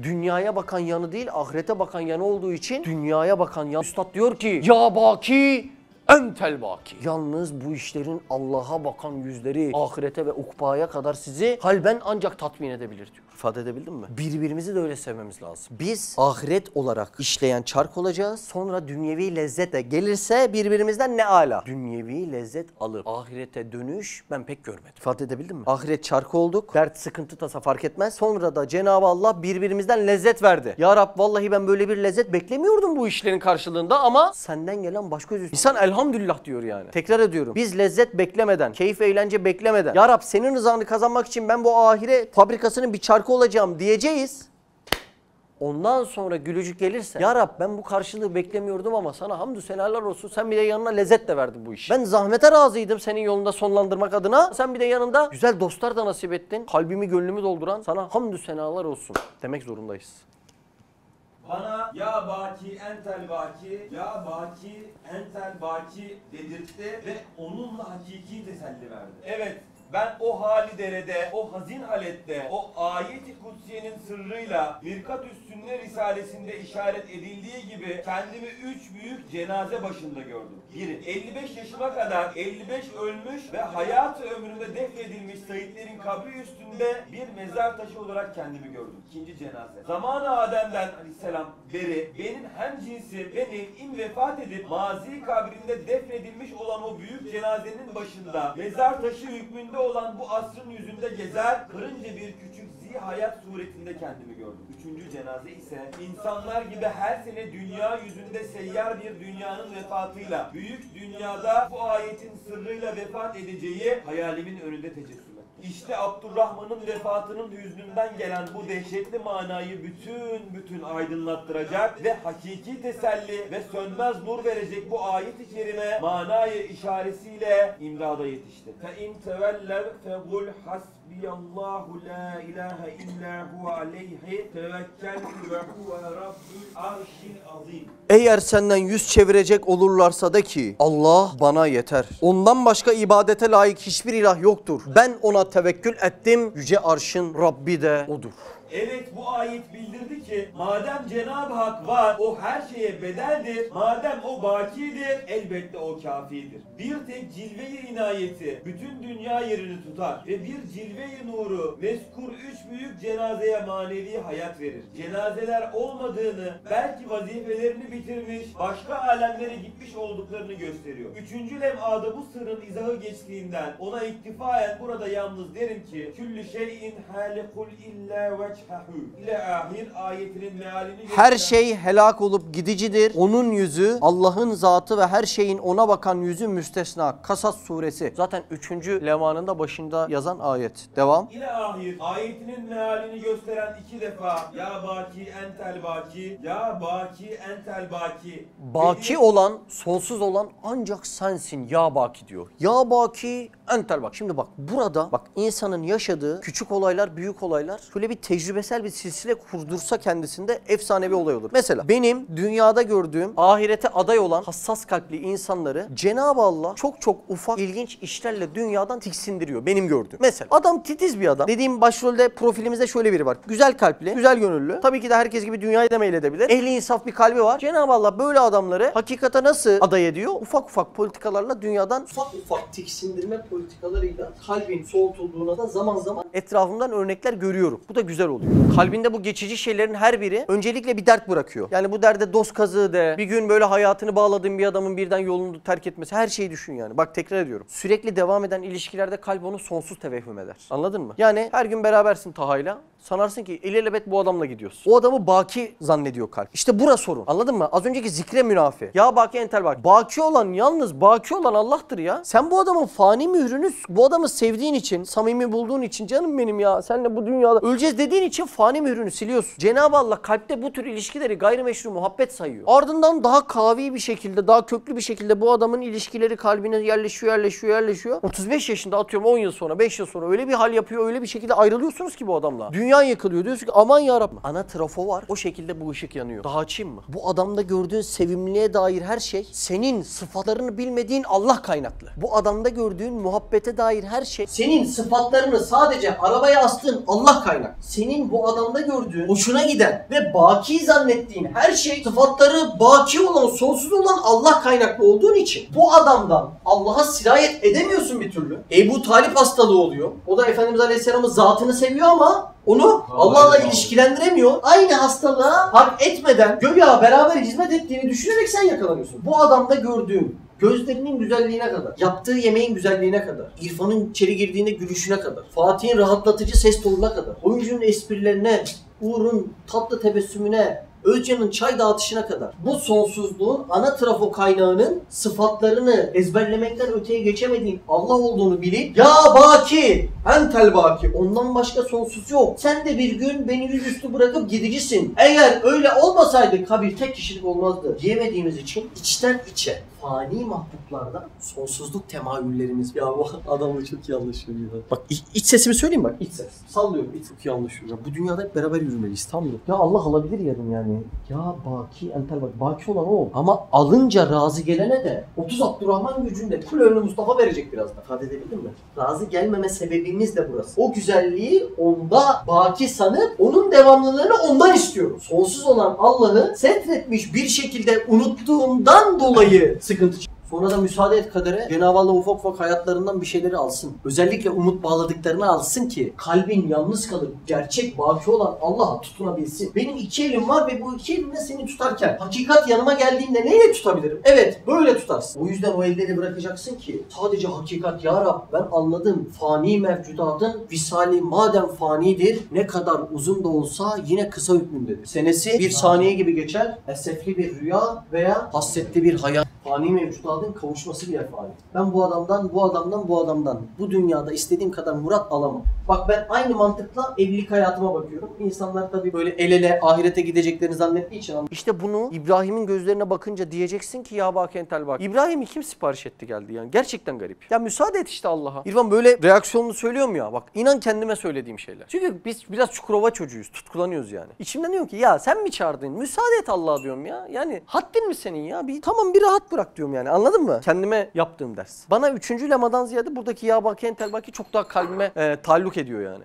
[SPEAKER 2] Dünyaya bakan yanı değil, ahirete bakan yanı olduğu için dünyaya bakan yanı. Üstad diyor ki ya baki entel baki. Yalnız bu işlerin Allah'a bakan yüzleri ahirete ve ukbaya kadar sizi kalben ancak tatmin edebilir diyor. İfade edebildim mi? Birbirimizi de öyle sevmemiz lazım. Biz ahiret olarak işleyen çark olacağız. Sonra dünyevi lezzet de gelirse birbirimizden ne ala. Dünyevi lezzet alıp ahirete dönüş ben pek görmedim. İfade edebildim mi? Ahiret çarkı olduk. Dert, sıkıntı, tasa fark etmez. Sonra da Cenab-ı Allah birbirimizden lezzet verdi. Ya Rab, vallahi ben böyle bir lezzet beklemiyordum bu işlerin karşılığında ama senden gelen başka yüzü. İnsan elhamdülillah diyor yani. Tekrar ediyorum. Biz lezzet beklemeden, keyif, eğlence beklemeden, ya Rab senin rızanı kazanmak için ben bu ahiret fabrikasının bir çarkı olacağım diyeceğiz. Ondan sonra gülücük gelirse ya Rab ben bu karşılığı beklemiyordum ama sana hamdü senalar olsun, sen bir de yanına lezzet de verdin bu iş. Ben zahmete razıydım senin yolunda sonlandırmak adına. Sen bir de yanında güzel dostlar da nasip ettin. Kalbimi, gönlümü dolduran, sana hamdü senalar olsun demek zorundayız.
[SPEAKER 1] Bana ya baki entel baki, ya baki entel baki dedirtti ve onunla hakiki teselli verdi. Evet, ben o hali derede, o hazin halette, o ayet-i kutsiyenin sırrıyla Mirkat-ü Sünne Risalesinde işaret edildiği gibi kendimi 3 büyük cenaze başında gördüm. Biri, 55 yaşıma kadar 55 ölmüş ve hayatı ömründe defnedilmiş şehitlerin kabri üstünde bir mezar taşı olarak kendimi gördüm. İkinci cenaze. Zamanı Adem'den aleyhisselam beri benim hem cinsim ve nev'im vefat edip mazi kabrinde defnedilmiş olan o büyük cenazenin başında mezar taşı hükmünde olan bu asrın yüzünde gezer, kırınca bir küçük hayat suretinde kendimi gördüm. Üçüncü cenaze ise insanlar gibi her sene dünya yüzünde seyyar bir dünyanın vefatıyla, büyük dünyada bu ayetin sırrıyla vefat edeceği hayalimin önünde tecessüm etti. İşte Abdurrahman'ın vefatının hüznünden gelen bu dehşetli manayı bütün aydınlattıracak ve hakiki teselli ve sönmez nur verecek bu ayet-i kerime manayı işaretiyle imdada yetişti. فَاِنْ تَوَلَّوْ فَقُلْ Hasbiyallahu la ilahe illa huve aleyhi tevekkeltü ve huve rabbül arşil azim.
[SPEAKER 2] Eğer senden yüz çevirecek olurlarsa de ki Allah bana yeter. Ondan başka ibadete layık hiçbir ilah yoktur. Ben ona tevekkül ettim. Yüce arşın Rabbi de odur.
[SPEAKER 1] Evet, bu ayet bildirdi ki madem Cenab-ı Hak var, o her şeye bedeldir. Madem o bakidir, elbette o kafidir. Bir tek cilve-i inayeti bütün dünya yerini tutar ve bir cilve-i nuru mezkur 3 büyük cenazeye manevi hayat verir. Cenazeler olmadığını, belki vazifelerini bitirmiş, başka alemlere gitmiş olduklarını gösteriyor. 3. lem'ada bu sırrın izahı geçtiğinden ona iktifaen burada yalnız derim ki küllü şeyin halikul illa veçhahu ile ahir ayetinin mealini
[SPEAKER 2] her şey helak olup gidicidir. Onun yüzü, Allah'ın zatı ve her şeyin ona bakan yüzü müstesna. Kasas suresi. Zaten 3. lemanın da başında yazan ayet. Devam.
[SPEAKER 1] ile ahir ayetinin mealini gösteren 2 defa ya baki entel baki, ya baki entel baki.
[SPEAKER 2] Baki olan, sonsuz olan ancak sensin ya baki diyor. Ya baki entel bak. Şimdi bak burada bak insanın yaşadığı küçük olaylar, büyük olaylar şöyle bir tecrübesel bir silsile kurdursa kendisinde efsane bir olay olur. Mesela benim dünyada gördüğüm ahirete aday olan hassas kalpli insanları Cenab-ı Allah çok çok ufak ilginç işlerle dünyadan tiksindiriyor. Benim gördüğüm. Mesela adam titiz bir adam. Dediğim başrolde profilimizde şöyle biri var. Güzel kalpli, güzel gönüllü. Tabii ki de herkes gibi dünyayı da meyledebilir. Ehli insaf bir kalbi var. Cenab-ı Allah böyle adamları hakikate nasıl aday ediyor? Ufak ufak politikalarla dünyadan ufak ufak tiksindirme politikalarıyla kalbin soğutulduğuna da zaman zaman etrafımdan örnekler görüyorum. Bu da güzel oluyor. Kalbinde bu geçici şeylerin her biri öncelikle bir dert bırakıyor. Yani bu derde dost kazığı de, bir gün böyle hayatını bağladığın bir adamın birden yolunu terk etmesi, her şeyi düşün yani. Bak tekrar ediyorum. Sürekli devam eden ilişkilerde kalp onu sonsuz tevehhüm eder. Anladın mı? Yani her gün berabersin Taha'yla. Sanarsın ki ilelebet bu adamla gidiyorsun. O adamı baki zannediyor kalp. İşte burası sorun. Anladın mı? Az önceki zikre münafi. Ya baki entel baki. Baki olan yalnız baki olan Allah'tır ya. Sen bu adamın fani mührünü, bu adamı sevdiğin için, samimi bulduğun için, canım benim ya seninle bu dünyada öleceğiz dediğin için fani mührünü siliyorsun. Cenab-ı Allah kalpte bu tür ilişkileri gayrimeşru muhabbet sayıyor. Ardından daha kavi bir şekilde, daha köklü bir şekilde bu adamın ilişkileri kalbine yerleşiyor. 35 yaşında atıyorum 10 yıl sonra, 5 yıl sonra öyle bir hal yapıyor, öyle bir şekilde ayrılıyorsunuz ki bu adamla. Dünya yıkılıyor. Diyorsun ki aman yarabbim. Ana trafo var. O şekilde bu ışık yanıyor. Daha açayım mı? Bu adamda gördüğün sevimliliğe dair her şey senin sıfatlarını bilmediğin Allah kaynaklı. Bu adamda gördüğün muhabbete dair her şey senin sıfatlarını sadece arabaya astığın Allah kaynaklı. Senin bu adamda gördüğün hoşuna giden ve baki zannettiğin her şey sıfatları baki olan, sonsuz olan Allah kaynaklı olduğun için bu adamdan Allah'a sirayet edemiyorsun bir türlü. Ebu Talip hastalığı oluyor. O da Efendimiz Aleyhisselam'ın zatını seviyor ama onu Allah'la ilişkilendiremiyor. Aynı hastalığa hak etmeden göya beraber hizmet ettiğini düşünerek sen yakalanıyorsun. Bu adamda gördüğün gözlerinin güzelliğine kadar, yaptığı yemeğin güzelliğine kadar, İrfan'ın içeri girdiğinde gülüşüne kadar, Fatih'in rahatlatıcı ses tonuna kadar, oyuncunun esprilerine, Uğur'un tatlı tebessümüne, Özcan'ın çay dağıtışına kadar bu sonsuzluğun ana trafo kaynağının sıfatlarını ezberlemekten öteye geçemediğin Allah olduğunu bilip ya baki, entel baki, ondan başka sonsuz yok. Sen de bir gün beni yüzüstü bırakıp gidicisin. Eğer öyle olmasaydı kabir tek kişilik olmazdı diyemediğimiz için içten içe fani mahbublardan sonsuzluk temayüllerimiz. Ya bu adamla çok iyi anlaşıyorum ya. Bak iç sesimi söyleyeyim bak. İç ses. Sallıyorum. İç çok iyi anlaşıyorum. Ya, bu dünyada hep beraber yürümeliyiz. Tamam mı? Ya Allah alabilir yarın yani. Ya baki entel bak. Baki olan o. Ama alınca razı gelene de 30 Abdurrahman gücünde kul önüne Mustafa verecek birazdan. İfade edebildim mi? Razı gelmeme sebebimiz de burası. O güzelliği onda baki sanıp onun devamlılığını ondan istiyoruz. Sonsuz olan Allah'ı setretmiş bir şekilde unuttuğumdan dolayı sıkıntı çıkıyor. Sonra da müsaade et kadere Cenab-ı Allah ufak ufak hayatlarından bir şeyleri alsın. Özellikle umut bağladıklarını alsın ki kalbin yalnız kalıp gerçek baki olan Allah'a tutunabilsin. Benim iki elim var ve bu iki elimle seni tutarken hakikat yanıma geldiğinde neyle tutabilirim? Evet, böyle tutarsın. O yüzden o elleri bırakacaksın ki sadece hakikat ya Rab ben anladım. Fani mevcudatın visali madem fanidir ne kadar uzun da olsa yine kısa hükmündedir. Senesi bir saniye gibi geçer. Esefli bir rüya veya hasretli bir hayal. Fani mevcudatın kavuşması bir fani. Ben bu adamdan bu dünyada istediğim kadar murat alamam. Bak ben aynı mantıkla evlilik hayatıma bakıyorum. İnsanlar tabii böyle el ele ahirete gideceklerini zannettiği için İşte bunu İbrahim'in gözlerine bakınca diyeceksin ki ya bak entel bak. İbrahim'i kim sipariş etti geldi yani? Gerçekten garip. Ya müsaade et işte Allah'a. İrfan böyle reaksiyonunu söylüyorum ya. Bak inan kendime söylediğim şeyler. Çünkü biz biraz Çukurova çocuğuyuz. Tutkulanıyoruz yani. İçimden diyorum ki ya sen mi çağırdın? Müsaade et Allah'a diyorum ya. Yani haddin mi senin ya? Tamam bir rahat bırak diyorum yani. Anladın mı? Kendime yaptığım ders. Bana 3. lemadan ziyade buradaki ya baki entel baki çok daha kalbime taalluk ediyor yani.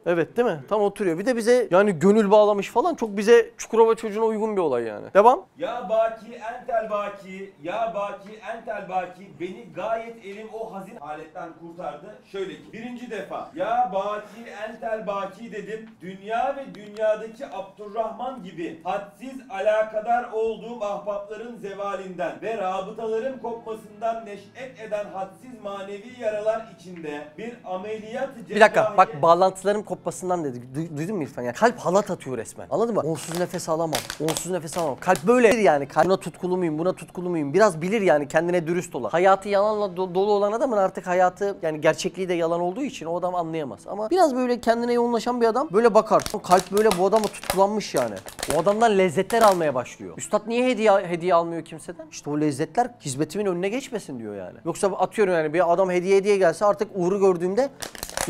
[SPEAKER 2] Evet değil mi? Tam oturuyor. Bir de bize yani gönül bağlamış falan çok bize Çukurova çocuğuna uygun bir olay yani. Devam.
[SPEAKER 1] Ya baki entel baki, ya baki entel baki beni gayet elim o hazin aletten kurtardı. Şöyle ki birinci defa ya baki entel baki dedim. Dünya ve dünyadaki Abdurrahman gibi hadsiz alakadar olduğum ahbapların zevalinden ve rabıtaların kopmasından neş'et eden hadsiz manevi yaralar içinde bir ameliyat
[SPEAKER 2] Bir dakika bak bağlantılarım kopmasından dedi. Duydun mu İrfan? Yani kalp halat atıyor resmen. Anladın mı? Onsuz nefes alamam. Onsuz nefes alamam. Kalp böyle yani. Buna tutkulu muyum? Buna tutkulu muyum? Biraz bilir yani, kendine dürüst olan. Hayatı yalanla dolu olan adamın artık hayatı, yani gerçekliği de yalan olduğu için o adam anlayamaz. Ama biraz böyle kendine yoğunlaşan bir adam böyle bakar. Kalp böyle bu adama tutkulanmış yani. O adamdan lezzetler almaya başlıyor. Üstad niye hediye almıyor kimseden? İşte o lezzetler hizmetimin önüne geçmesin diyor yani. Yoksa atıyorum yani bir adam hediye gelse artık Uğur'u gördüğümde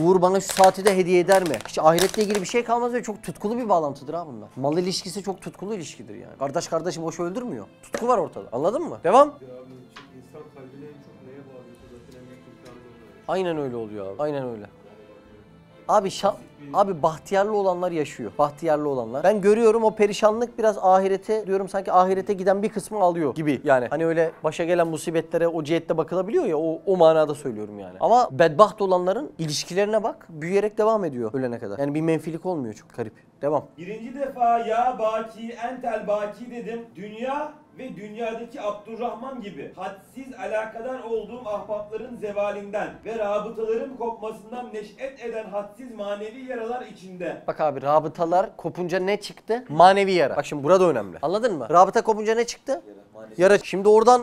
[SPEAKER 2] Uğur bana şu saati de hediye eder mi? Hiç ahiretle ilgili bir şey kalmaz ve çok tutkulu bir bağlantıdır ha bunlar. Mal ilişkisi çok tutkulu ilişkidir yani. Kardeş kardeşi boş öldürmüyor. Tutku var ortada. Anladın mı? Devam.
[SPEAKER 6] Ya abi, insan kalbine en çok neye bağlıyorsa zaten en büyük imtihanı oluyor.
[SPEAKER 2] Aynen öyle oluyor abi. Aynen öyle. Abi bahtiyarlı olanlar yaşıyor. Bahtiyarlı olanlar. Ben görüyorum o perişanlık biraz ahirete, diyorum sanki ahirete giden bir kısmı alıyor gibi. Yani hani öyle başa gelen musibetlere o cihette bakılabiliyor ya, o manada söylüyorum yani. Ama bedbaht olanların ilişkilerine bak, büyüyerek devam ediyor ölene kadar. Yani bir menfilik olmuyor, çok garip. Devam.
[SPEAKER 1] Birinci defa ya baki entel baki dedim. Dünya ve dünyadaki Abdurrahman gibi hadsiz alakadar olduğum ahbapların zevalinden ve rabıtaların kopmasından neş'et eden hadsiz manevi yaralar içinde.
[SPEAKER 2] Bak abi, rabıtalar kopunca ne çıktı? Manevi yara. Bak şimdi burada önemli. Anladın mı? Rabıta kopunca ne çıktı? Yara. Şimdi oradan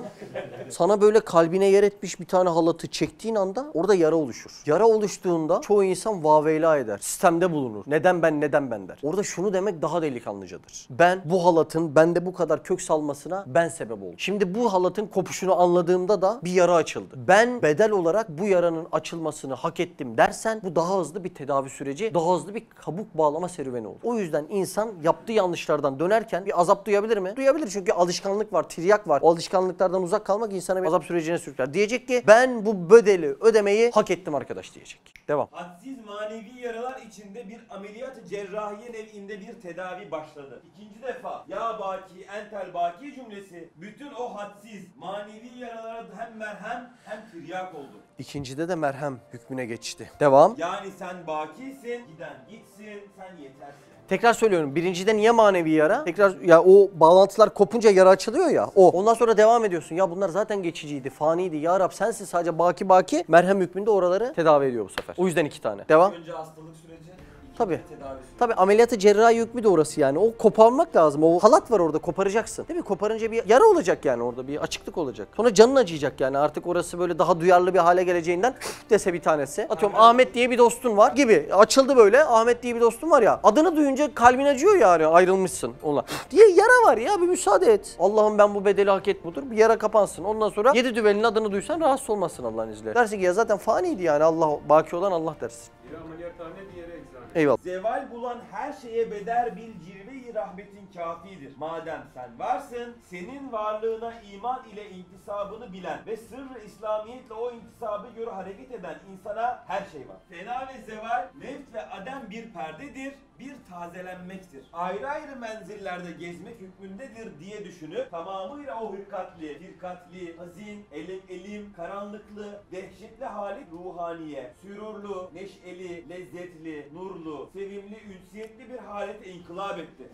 [SPEAKER 2] sana böyle kalbine yer etmiş bir tane halatı çektiğin anda orada yara oluşur. Yara oluştuğunda çoğu insan vaveyla eder. Sistemde bulunur. Neden ben der. Orada şunu demek daha delikanlıcadır. Ben bu halatın bende bu kadar kök salmasına ben sebep oldum. Şimdi bu halatın kopuşunu anladığımda da bir yara açıldı. Ben bedel olarak bu yaranın açılmasını hak ettim dersen bu daha hızlı bir tedavi süreci, daha hızlı bir kabuk bağlama serüveni olur. O yüzden insan yaptığı yanlışlardan dönerken bir azap duyabilir mi? Duyabilir, çünkü alışkanlık var, tiryak var. O alışkanlıklardan uzak kalmak insana bir azap sürecine sürükler. Diyecek ki ben bu bedeli ödemeyi hak ettim arkadaş diyecek. Devam.
[SPEAKER 1] Hadsiz manevi yaralar içinde bir ameliyat-ı cerrahiye nev'inde bir tedavi başladı. İkinci defa ya baki entel baki cümlesi bütün o hadsiz manevi yaralara hem merhem hem tiryak oldu.
[SPEAKER 2] İkincide de merhem hükmüne geçti. Devam.
[SPEAKER 1] Yani sen bakisin, giden gitsin, sen yetersin.
[SPEAKER 2] Tekrar söylüyorum. Birincide niye manevi yara? Tekrar ya o bağlantılar kopunca yara açılıyor ya. O. Ondan sonra devam ediyorsun. Ya bunlar zaten geçiciydi, faniydi. Ya Rab sensin sadece baki. Merhem hükmünde oraları tedavi ediyor bu sefer. O yüzden 2 tane. Devam.
[SPEAKER 1] Önce hastalık süreci,
[SPEAKER 2] Tabii.
[SPEAKER 1] tedavi süreci.
[SPEAKER 2] Tabii ameliyatı cerrahi hükmü de orası yani. O koparmak lazım. O halat var orada, koparacaksın. Değil mi? Koparınca bir yara olacak yani orada. Bir açıklık olacak. Sonra canın acıyacak yani. Artık orası böyle daha duyarlı bir hale geleceğinden dese bir tanesi. Atıyorum Ahmet diye bir dostun var gibi. Açıldı böyle. Ahmet diye bir dostun var ya. Adını duyunca kalbin acıyor yani. Ayrılmışsın onunla. Diye yara var ya. Bir müsaade et. Allah'ım ben bu bedeli hak etmiyordur. Bir yara kapansın. Ondan sonra 7 düvelin adını duysan rahatsız olmasın Allah'ın izniyle. Dersin ki ya zaten faniydi yani. Allah baki olan Allah dersin.
[SPEAKER 6] Biri ameliyathane, diğeri eczane.
[SPEAKER 2] Eyvallah.
[SPEAKER 1] Zeval bulan her şeye bedel bir cirve-i rahmetin kafidir. Madem sen varsın, senin varlığına iman ile intisabını bilen ve sırrı İslamiyetle o intisabı göre hareket eden insana her şey var. Fena ve zeval, nevt ve adem bir perdedir, bir tazelenmektir. Ayrı ayrı menzillerde gezmek hükmündedir diye düşünüp tamamıyla o firkatli, hazin, elim, karanlıklı, dehşetli hali ruhaniye, sürurlu, neşeli, lezzetli, nurlu, sevimli, ünsiyetli bir halete inkılap etti.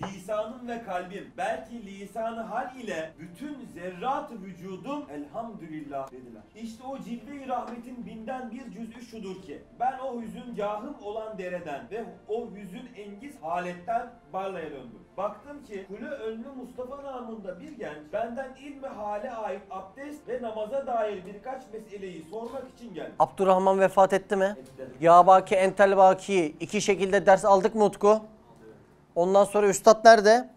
[SPEAKER 1] Lisanım ve kalbim, belki lisanı hal ile bütün zerrat-ı vücudum elhamdülillah dediler. İşte o cilve-i rahmetin binden bir cüz'ü şudur ki, ben o hüzüngahım olan dereden ve o hüzün engiz haletten Barla'ya döndüm. Baktım ki Kule Önlü Mustafa namında bir genç benden ilmi hale ait abdest ve namaza dair birkaç meseleyi sormak için geldi.
[SPEAKER 2] Abdurrahman vefat etti mi? Ya baki entel baki. 2 şekilde ders aldık mı Utku? Ondan sonra üstad nerede?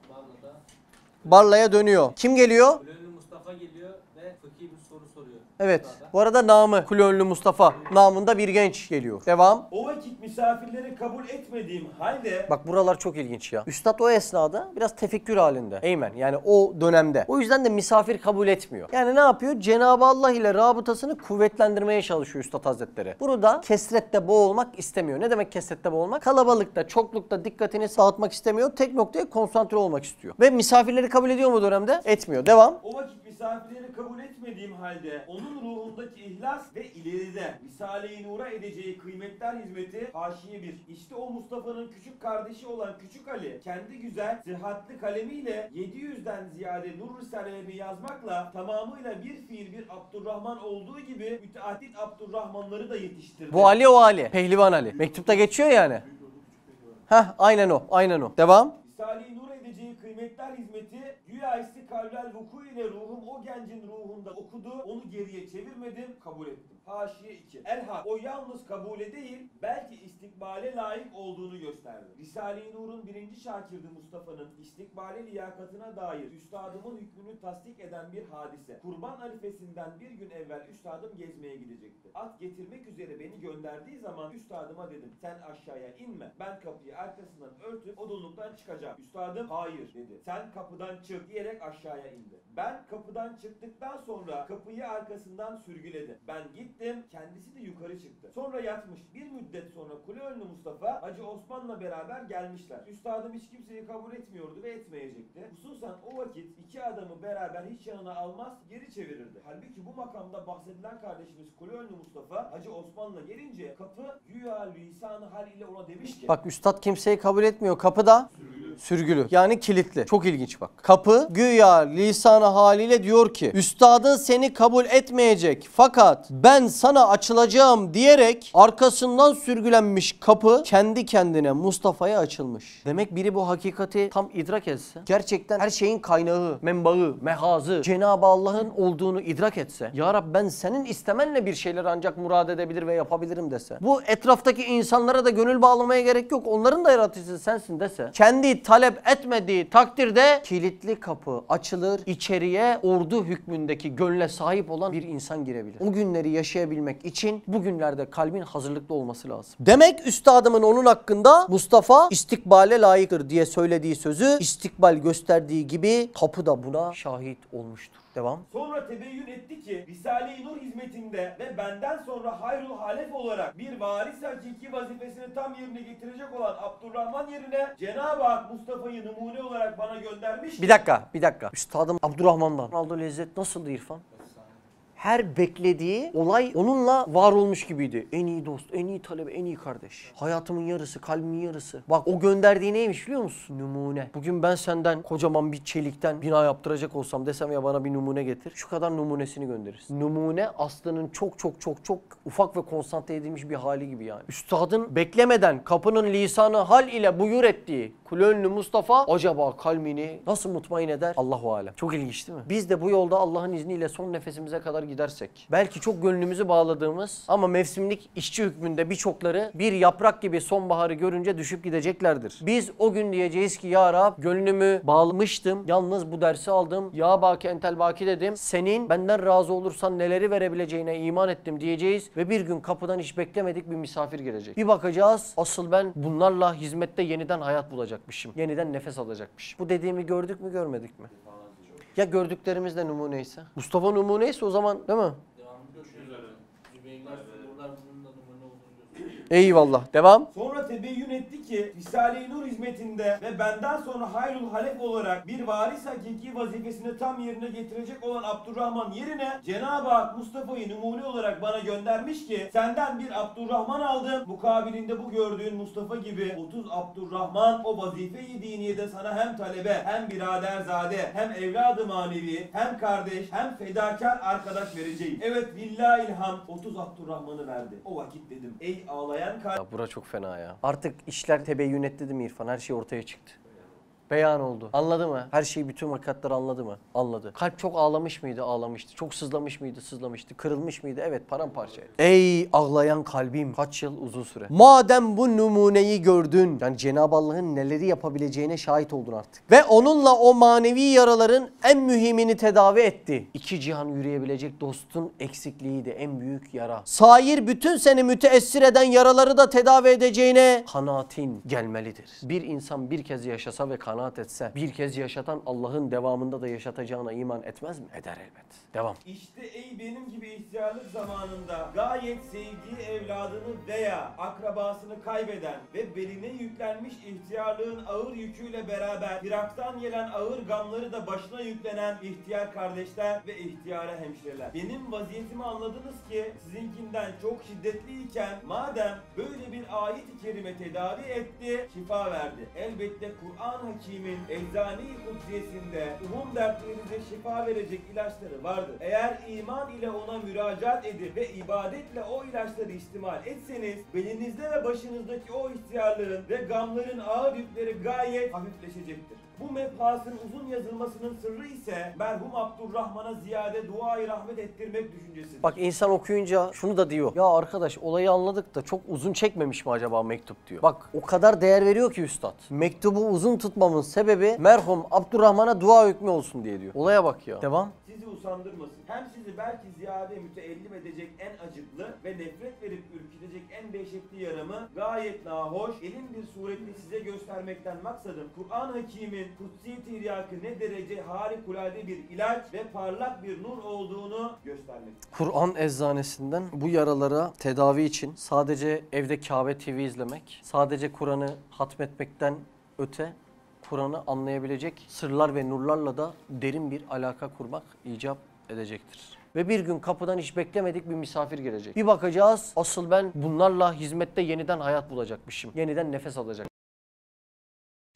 [SPEAKER 2] Barla'ya dönüyor. Kim geliyor?
[SPEAKER 3] Kulönlü Mustafa geliyor ve fıkhi bir soru soruyor.
[SPEAKER 2] Evet. Bu arada namı Kulönlü Mustafa namında bir genç geliyor. Devam.
[SPEAKER 1] O vakit misafirleri kabul etmediğim halde
[SPEAKER 2] Bak buralar çok ilginç ya. Üstad o esnada biraz tefekkür halinde. Eymen. Yani o dönemde. O yüzden de misafir kabul etmiyor. Yani ne yapıyor? Cenab-ı Allah ile rabıtasını kuvvetlendirmeye çalışıyor Üstad Hazretleri. Bunu da kesrette boğulmak istemiyor. Ne demek kesrette boğulmak? Kalabalıkta, çoklukta dikkatini dağıtmak istemiyor. Tek noktaya konsantre olmak istiyor. Ve misafirleri kabul ediyor mu dönemde? Etmiyor. Devam.
[SPEAKER 1] o vakit misafirleri kabul etmediğim halde onun ruhundaki ihlas ve ileride Risale-i Nur'a edeceği kıymetler hizmeti haşiye bir. İşte o Mustafa'nın küçük kardeşi olan Küçük Ali kendi güzel, sıhhatli kalemiyle 700'den ziyade Nur Risale'lerini yazmakla tamamıyla bir fiil bir Abdurrahman olduğu gibi müteaddit Abdurrahmanları da yetiştirdi.
[SPEAKER 2] Bu Ali o Ali. Pehlivan Ali. Mektupta geçiyor yani. Heh, aynen o. Aynen o. Devam.
[SPEAKER 1] Risale-i Nur edeceği kıymetler hizmeti güya istikalvel vuku ile ruhum o gencin ruhunda okudu, onu geriye çevirmedim, kabul ettim. Haşiye 2. Elhak o yalnız kabule değil, belki istikbale layık olduğunu gösterdi. Risale-i Nur'un birinci şakirdi Mustafa'nın istikbale liyakatına dair üstadımın hükmünü tasdik eden bir hadise. Kurban arifesinden bir gün evvel üstadım gezmeye gidecekti. At getirmek üzere beni gönderdiği zaman üstadıma dedim, sen aşağıya inme, ben kapıyı arkasından örtüp odunluktan çıkacağım. Üstadım hayır dedi, sen kapıdan çık diyerek aşağıya indi. Ben kapıdan çıktıktan sonra kapıyı arkasından sürgüledi. Ben gittim, kendisi de yukarı çıktı. Sonra yatmış. Bir müddet sonra Kuleönlü Mustafa Hacı Osman'la beraber gelmişler. Üstadım hiç kimseyi kabul etmiyordu ve etmeyecekti. Hususan o vakit iki adamı beraber hiç yanına almaz, geri çevirirdi. Halbuki bu makamda bahsedilen kardeşimiz Kuleönlü Mustafa Hacı Osman'la gelince kapı güya lisan-ı hal ile ona demiş ki,
[SPEAKER 2] Bak üstad kimseyi kabul etmiyor. Kapıda sürgülü. Yani kilitli. Çok ilginç bak. Kapı güya lisan-ı haliyle diyor ki üstadın seni kabul etmeyecek fakat ben sana açılacağım diyerek arkasından sürgülenmiş kapı kendi kendine Mustafa'ya açılmış. Demek biri bu hakikati tam idrak etse, gerçekten her şeyin kaynağı, menbaı, mehazı Cenab-ı Allah'ın olduğunu idrak etse, Ya Rab ben senin istemenle bir şeyler ancak murad edebilir ve yapabilirim dese, bu etraftaki insanlara da gönül bağlamaya gerek yok, onların da yaratıcısı sensin dese, kendi talep etmediği takdirde kilitli kapı açılır, içeriye ordu hükmündeki gönle sahip olan bir insan girebilir. O günleri yaşayabilmek için bugünlerde kalbin hazırlıklı olması lazım. Demek üstadımın onun hakkında Mustafa istikbale layıktır diye söylediği sözü istikbal gösterdiği gibi kapı da buna şahit olmuştur. Devam.
[SPEAKER 1] sonra tebeyyün etti ki Risale-i Nur hizmetinde ve benden sonra hayrul halef olarak bir varis hakiki vazifesini tam yerine getirecek olan Abdurrahman yerine Cenab-ı Hak Mustafa'yı numune olarak bana göndermiş.
[SPEAKER 2] Bir dakika. Üstadım Abdurrahman'dan aldığı lezzet nasıldı İrfan? Her beklediği olay onunla var olmuş gibiydi. En iyi dost, en iyi talebe, en iyi kardeş. Hayatımın yarısı, kalbimin yarısı. Bak o gönderdiği neymiş biliyor musun? Numune. Bugün ben senden kocaman bir çelikten bina yaptıracak olsam desem ya bana bir numune getir. Şu kadar numunesini gönderirsin. Numune aslının çok ufak ve konsantre edilmiş bir hali gibi yani. Üstadın beklemeden kapının lisanı hal ile buyur ettiği Kuleönlü Mustafa acaba kalbini nasıl mutmain eder? Allahu alem. Çok ilginç değil mi? Biz de bu yolda Allah'ın izniyle son nefesimize kadar gidersek, belki çok gönlümüzü bağladığımız ama mevsimlik işçi hükmünde birçokları bir yaprak gibi sonbaharı görünce düşüp gideceklerdir. Biz o gün diyeceğiz ki Ya Rab gönlümü bağlamıştım, yalnız bu dersi aldım, Ya Baki Entel Baki dedim, senin benden razı olursan neleri verebileceğine iman ettim diyeceğiz ve bir gün kapıdan hiç beklemedik bir misafir gelecek. Bir bakacağız, asıl ben bunlarla hizmette yeniden hayat bulacakmışım, yeniden nefes alacakmışım. Bu dediğimi gördük mü görmedik mi? Ya gördüklerimiz de numuneyse? Mustafa numuneyse o zaman değil mi? Eyvallah. Devam.
[SPEAKER 1] Sonra tebeyyün etti ki Risale-i Nur hizmetinde ve benden sonra hayrul halef olarak bir varis hakiki vazifesini tam yerine getirecek olan Abdurrahman yerine Cenab-ı Hak Mustafa'yı numune olarak bana göndermiş ki senden bir Abdurrahman aldım. Mukabilinde bu gördüğün Mustafa gibi 30 Abdurrahman o vazife-i diniyede sana hem talebe hem biraderzade hem evladı manevi hem kardeş hem fedakar arkadaş vereceğim. Evet lillahi ilham 30 Abdurrahman'ı verdi. O vakit dedim ey ağlayan
[SPEAKER 2] Ya bura çok fena ya. Artık işler tebeyyün etti değil mi İrfan? Her şey ortaya çıktı. Beyan oldu. Anladı mı? Her şeyi, bütün hakikatleri anladı mı? Anladı. Kalp çok ağlamış mıydı? Ağlamıştı. Çok sızlamış mıydı? Sızlamıştı. Kırılmış mıydı? Evet, paramparçaydı. Ey ağlayan kalbim. Kaç yıl? Uzun süre. Madem bu numuneyi gördün, yani Cenab-ı Allah'ın neleri yapabileceğine şahit oldun artık. Ve onunla o manevi yaraların en mühimini tedavi etti. İki cihan yürüyebilecek dostun eksikliğiydi en büyük yara. Sair bütün seni müteessir eden yaraları da tedavi edeceğine kanaatin gelmelidir. Bir insan bir kez yaşasa ve kanaat kanaat etse, bir kez yaşatan Allah'ın devamında da yaşatacağına iman etmez mi? Eder elbet. Devam.
[SPEAKER 1] İşte ey benim gibi ihtiyarlık zamanında gayet sevdiği evladını veya akrabasını kaybeden ve beline yüklenmiş ihtiyarlığın ağır yüküyle beraber firaktan gelen ağır gamları da başına yüklenen ihtiyar kardeşler ve ihtiyara hemşireler. Benim vaziyetimi anladınız ki sizinkinden çok şiddetliyken madem böyle bir ayet-i kerime tedavi etti, şifa verdi. Elbette Kur'an Hakim'in eczane-i kudsiyesinde umum dertlerinize şifa verecek ilaçları vardır. Eğer iman ile ona müracaat edip ve ibadetle o ilaçları istimal etseniz belinizde ve başınızdaki o ihtiyarlığın ve gamların ağır yükleri gayet hafifleşecektir. Bu mebhasın uzun yazılmasının sırrı ise merhum Abdurrahman'a ziyade dua-i rahmet ettirmek düşüncesidir.
[SPEAKER 2] Bak insan okuyunca şunu da diyor. Ya arkadaş olayı anladık da çok uzun çekmemiş mi acaba mektup diyor. Bak o kadar değer veriyor ki üstad. Mektubu uzun tutmamın sebebi merhum Abdurrahman'a dua hükmü olsun diye diyor. Olaya bak ya. Devam.
[SPEAKER 1] Sizi usandırmasın. Hem sizi belki ziyade müteellim edecek en acıklı ve nefret verip ürkütecek en dehşetli yaramı gayet nahoş, elin bir suretle size göstermekten maksadım Kur'an Hakim'in kutsi tiryakı ne derece harikulade bir ilaç ve parlak bir nur olduğunu göstermek.
[SPEAKER 2] Kur'an eczanesinden bu yaralara tedavi için sadece evde Kabe TV izlemek, sadece Kur'an'ı hatmetmekten öte Kur'an'ı anlayabilecek sırlar ve nurlarla da derin bir alaka kurmak icap edecektir. Ve bir gün kapıdan hiç beklemedik bir misafir gelecek. Bir bakacağız asıl ben bunlarla hizmette yeniden hayat bulacakmışım. Yeniden nefes alacak.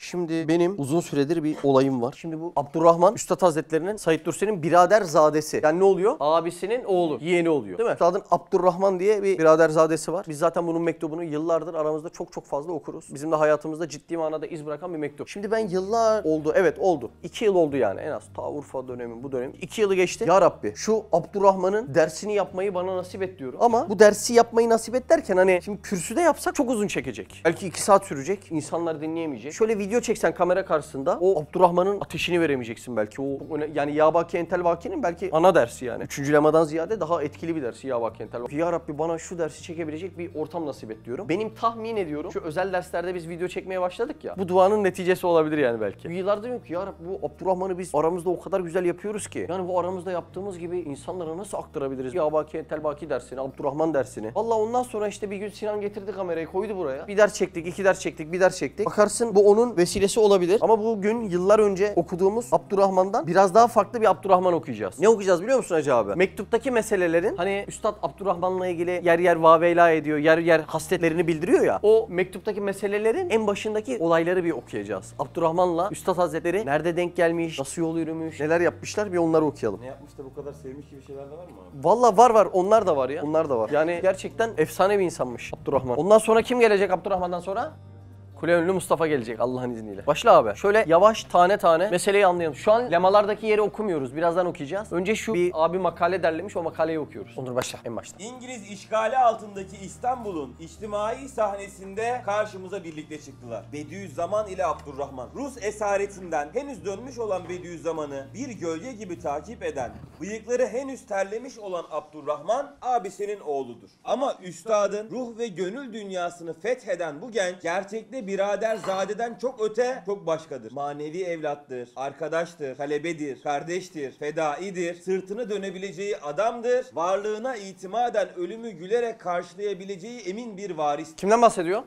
[SPEAKER 2] Şimdi benim uzun süredir bir olayım var. Şimdi bu Abdurrahman Üstad Hazretleri'nin Said Nursi'nin biraderzadesi. Yani ne oluyor? Abisinin oğlu, yeğeni oluyor. Değil mi? Üstadın Abdurrahman diye bir biraderzadesi var. Biz zaten bunun mektubunu yıllardır aramızda çok fazla okuruz. Bizim de hayatımızda ciddi manada iz bırakan bir mektup. Şimdi ben yıllar oldu. Evet oldu. 2 yıl oldu yani en az. Ta Urfa dönemi bu dönem. 2 yılı geçti. Ya Rabbi şu Abdurrahman'ın dersini yapmayı bana nasip et diyorum. Ama bu dersi yapmayı nasip et derken hani şimdi kürsüde yapsak çok uzun çekecek. Belki 2 saat sürecek. İnsanlar dinleyemeyecek. Şöyle video çeksen kamera karşısında o Abdurrahman'ın ateşini veremeyeceksin belki. O yani Yabaki Entel Vaki'nin belki ana dersi yani. 3. lemadan ziyade daha etkili bir dersi Yabaki Entel Vaki. Ya Rabbi bana şu dersi çekebilecek bir ortam nasip et diyorum. Benim tahmin ediyorum şu özel derslerde biz video çekmeye başladık ya. Bu duanın neticesi olabilir yani belki. Yıllardır diyorum ki ya Rabbi bu Abdurrahman'ı biz aramızda o kadar güzel yapıyoruz ki. Yani bu aramızda yaptığımız gibi insanlara nasıl aktarabiliriz? Yabaki Entel Vaki dersini, Abdurrahman dersini. Valla ondan sonra işte bir gün Sinan getirdi kamerayı koydu buraya. Bir ders çektik, 2 ders çektik, bir ders çektik. Bakarsın bu onun vesilesi olabilir. Ama bugün yıllar önce okuduğumuz Abdurrahman'dan biraz daha farklı bir Abdurrahman okuyacağız. Ne okuyacağız biliyor musun Hacı abi? Mektuptaki meselelerin hani Üstad Abdurrahman'la ilgili yer yer vaveyla ediyor, yer yer hasletlerini bildiriyor ya. O mektuptaki meselelerin en başındaki olayları bir okuyacağız. Abdurrahman'la Üstad Hazretleri nerede denk gelmiş, nasıl yol yürümüş, neler yapmışlar bir onları okuyalım.
[SPEAKER 1] Ne yapmış da bu kadar sevmiş gibi şeyler de var mı abi?
[SPEAKER 2] Valla var onlar da var ya. Onlar da var. Yani gerçekten efsane bir insanmış Abdurrahman. Ondan sonra kim gelecek Abdurrahman'dan sonra? Kule önlü Mustafa gelecek Allah'ın izniyle. Başla abi. Şöyle yavaş tane tane meseleyi anlayalım. Şu an lemalardaki yeri okumuyoruz. Birazdan okuyacağız. Önce şu bir abi makale derlemiş o makaleyi okuyoruz. Onur başla en başta.
[SPEAKER 1] İngiliz işgali altındaki İstanbul'un içtimai sahnesinde karşımıza birlikte çıktılar. Bediüzzaman ile Abdurrahman. Rus esaretinden henüz dönmüş olan Bediüzzaman'ı bir gölge gibi takip eden, bıyıkları henüz terlemiş olan Abdurrahman abisinin oğludur. Ama üstadın ruh ve gönül dünyasını fetheden bu genç gerçekte biraderzadeden çok öte, çok başkadır. Manevi evlattır, arkadaştır, talebedir, kardeştir, fedaidir, sırtını dönebileceği adamdır, varlığına itimaden ölümü gülerek karşılayabileceği emin bir varis.
[SPEAKER 2] Kimden bahsediyor?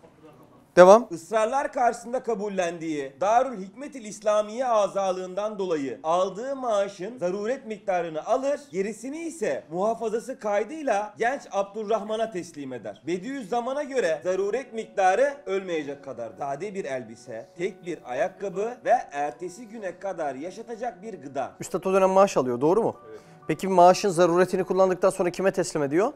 [SPEAKER 2] Devam.
[SPEAKER 1] Israrlar karşısında kabullendiği Darül Hikmetil İslamiye azalığından dolayı aldığı maaşın zaruret miktarını alır, gerisini ise muhafazası kaydıyla genç Abdurrahman'a teslim eder. Bediüzzaman'a göre zaruret miktarı ölmeyecek kadar. Sade bir elbise, tek bir ayakkabı ve ertesi güne kadar yaşatacak bir gıda.
[SPEAKER 2] Üstad o dönem maaş alıyor doğru mu? Evet. Peki maaşın zaruretini kullandıktan sonra kime teslim ediyor?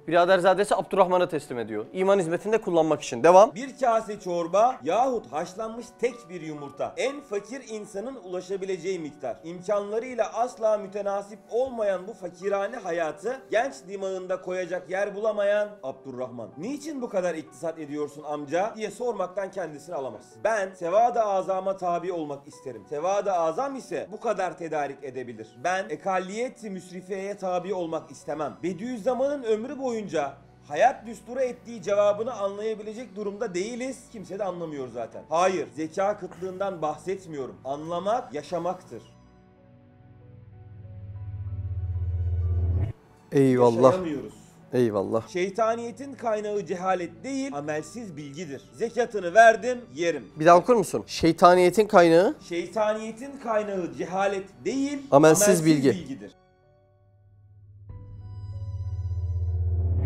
[SPEAKER 2] Biraderzadesi Abdurrahman'a teslim ediyor. İman hizmetinde kullanmak için. Devam.
[SPEAKER 1] Bir kase çorba yahut haşlanmış tek bir yumurta. En fakir insanın ulaşabileceği miktar. İmkanlarıyla asla mütenasip olmayan bu fakirane hayatı genç dimağında koyacak yer bulamayan Abdurrahman. Niçin bu kadar iktisat ediyorsun amca diye sormaktan kendisini alamaz. Ben sevada azama tabi olmak isterim. Sevada azam ise bu kadar tedarik edebilir. Ben ekalliyet-i müsrifeye tabi olmak istemem. Bediüzzaman'ın ömrü boyunca hayat düsturu ettiği cevabını anlayabilecek durumda değiliz. Kimse de anlamıyor zaten. Hayır, zeka kıtlığından bahsetmiyorum. Anlamak, yaşamaktır.
[SPEAKER 2] Eyvallah.
[SPEAKER 1] Yaşayamıyoruz.
[SPEAKER 2] Eyvallah.
[SPEAKER 1] Şeytaniyetin kaynağı cehalet değil, amelsiz bilgidir. Zekatını verdim, yerim.
[SPEAKER 2] Bir daha okur musun? Şeytaniyetin kaynağı.
[SPEAKER 1] Şeytaniyetin kaynağı cehalet değil,
[SPEAKER 2] Amelsiz bilgi.
[SPEAKER 1] bilgidir.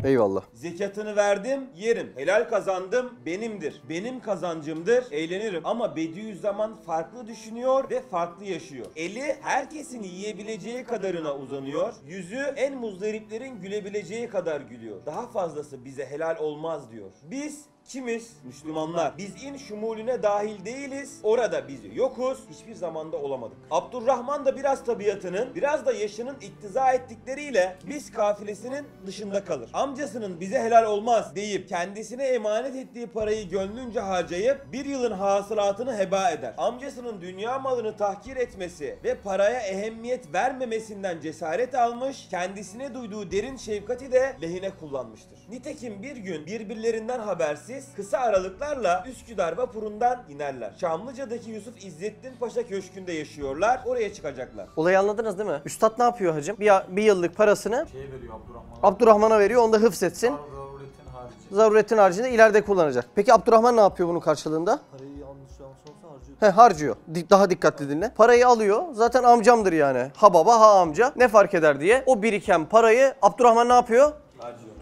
[SPEAKER 2] Eyvallah.
[SPEAKER 1] Zekatını verdim, yerim. Helal kazandım, benimdir. Benim kazancımdır, eğlenirim. Ama Bediüzzaman farklı düşünüyor ve farklı yaşıyor. Eli herkesin yiyebileceği kadarına uzanıyor. Yüzü en muzdariplerin gülebileceği kadar gülüyor. Daha fazlası bize helal olmaz diyor. Biz kimiz? Müslümanlar. Biz in şumulüne dahil değiliz. Orada biz yokuz. Hiçbir zamanda olamadık. Abdurrahman da biraz tabiatının, biraz da yaşının iktiza ettikleriyle biz kafilesinin dışında kalır. Amcasının bize helal olmaz deyip kendisine emanet ettiği parayı gönlünce harcayıp bir yılın hasılatını heba eder. Amcasının dünya malını tahkir etmesi ve paraya ehemmiyet vermemesinden cesaret almış, kendisine duyduğu derin şefkati de lehine kullanmıştır. Nitekim bir gün birbirlerinden habersiz kısa aralıklarla Üsküdar vapurundan inerler. Çamlıca'daki Yusuf İzzettin Paşa Köşkü'nde yaşıyorlar. Oraya çıkacaklar.
[SPEAKER 2] Olayı anladınız değil mi? Üstad ne yapıyor hacım? Bir yıllık parasını
[SPEAKER 8] Şey veriyor Abdurrahman'a.
[SPEAKER 2] Abdurrahman'a veriyor. Onu da hıfzetsin.
[SPEAKER 8] Zaruretin harici.
[SPEAKER 2] Zaruretin haricinde ileride kullanacak. Peki Abdurrahman ne yapıyor bunun karşılığında?
[SPEAKER 5] Parayı yanlış olsa harcıyor.
[SPEAKER 2] Harcıyor. Daha dikkatli dinle. Parayı alıyor. Zaten amcamdır yani. Ha baba ha amca. Ne fark eder diye. O biriken parayı Abdurrahman ne yapıyor?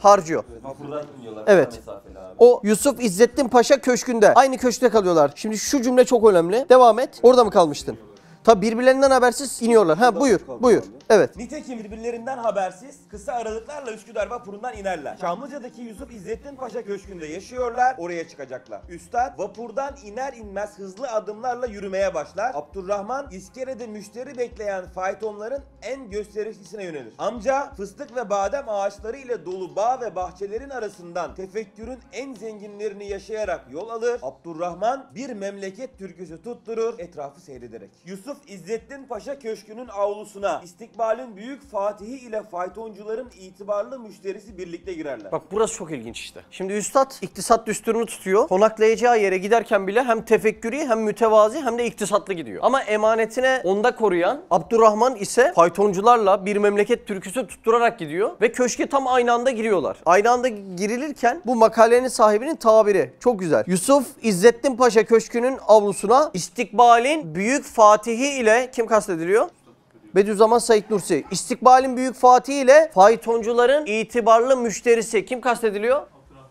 [SPEAKER 2] Harcıyor.
[SPEAKER 1] Vapurdan iniyorlar.
[SPEAKER 2] Evet.
[SPEAKER 1] Mesafeli abi.
[SPEAKER 2] O Yusuf İzzettin Paşa Köşkü'nde. Aynı köşkte kalıyorlar. Şimdi şu cümle çok önemli. Devam et. Orada mı kalmıştın? Tabi birbirlerinden habersiz iniyorlar. Ha buyur. Evet.
[SPEAKER 1] Nitekim birbirlerinden habersiz kısa aralıklarla Üsküdar vapurundan inerler. Çamlıca'daki Yusuf İzzettin Paşa Köşkü'nde yaşıyorlar. Oraya çıkacaklar. Üstad vapurdan iner inmez hızlı adımlarla yürümeye başlar. Abdurrahman iskelede müşteri bekleyen faytonların en gösterişlisine yönelir. Amca fıstık ve badem ağaçları ile dolu bağ ve bahçelerin arasından tefekkürün en zenginlerini yaşayarak yol alır. Abdurrahman bir memleket türküsü tutturur etrafı seyrederek. Yusuf İzzettin Paşa Köşkü'nün avlusuna istikbalin büyük fatihi ile faytoncuların itibarlı müşterisi birlikte girerler.
[SPEAKER 2] Bak burası çok ilginç işte. Şimdi üstad iktisat düsturunu tutuyor. Konaklayacağı yere giderken bile hem tefekkürü hem mütevazi hem de iktisatlı gidiyor. Ama emanetine onda koruyan Abdurrahman ise faytoncularla bir memleket türküsü tutturarak gidiyor. Ve köşke tam aynı anda giriyorlar. Aynı anda girilirken bu makalenin sahibinin tabiri çok güzel. Yusuf İzzettin Paşa Köşkü'nün avlusuna istikbalin büyük fatihi ile kim kastediliyor? Bediüzzaman Said Nursi. İstikbalin büyük fatihi ile faytoncuların itibarlı müşterisi kim kastediliyor?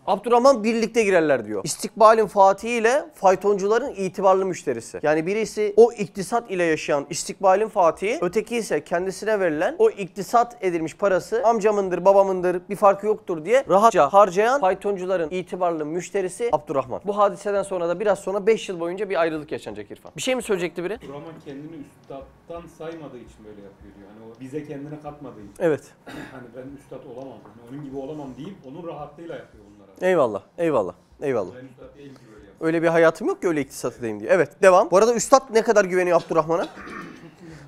[SPEAKER 2] Abdurrahman birlikte girerler diyor. İstikbalin fatihi ile faytoncuların itibarlı müşterisi. Yani birisi o iktisat ile yaşayan istikbalin fatihi, öteki ise kendisine verilen o iktisat edilmiş parası amcamındır, babamındır bir farkı yoktur diye rahatça harcayan faytoncuların itibarlı müşterisi Abdurrahman. Bu hadiseden sonra da biraz sonra 5 yıl boyunca bir ayrılık yaşanacak İrfan. Bir şey mi söyleyecekti biri?
[SPEAKER 6] Abdurrahman kendini üstattan saymadığı için böyle yapıyor diyor. Hani o bize kendini katmadığı için.
[SPEAKER 2] Evet.
[SPEAKER 6] Hani ben üstad olamam, hani onun gibi olamam deyip onun rahatlığıyla yapıyor bunları.
[SPEAKER 2] Eyvallah. Eyvallah. Eyvallah.
[SPEAKER 6] Ben üstad değil ki böyle yapıyor.
[SPEAKER 2] Öyle bir hayatım yok ki öyle iktisat edeyim diye. Evet, devam. Bu arada üstad ne kadar güveniyor Abdurrahman'a?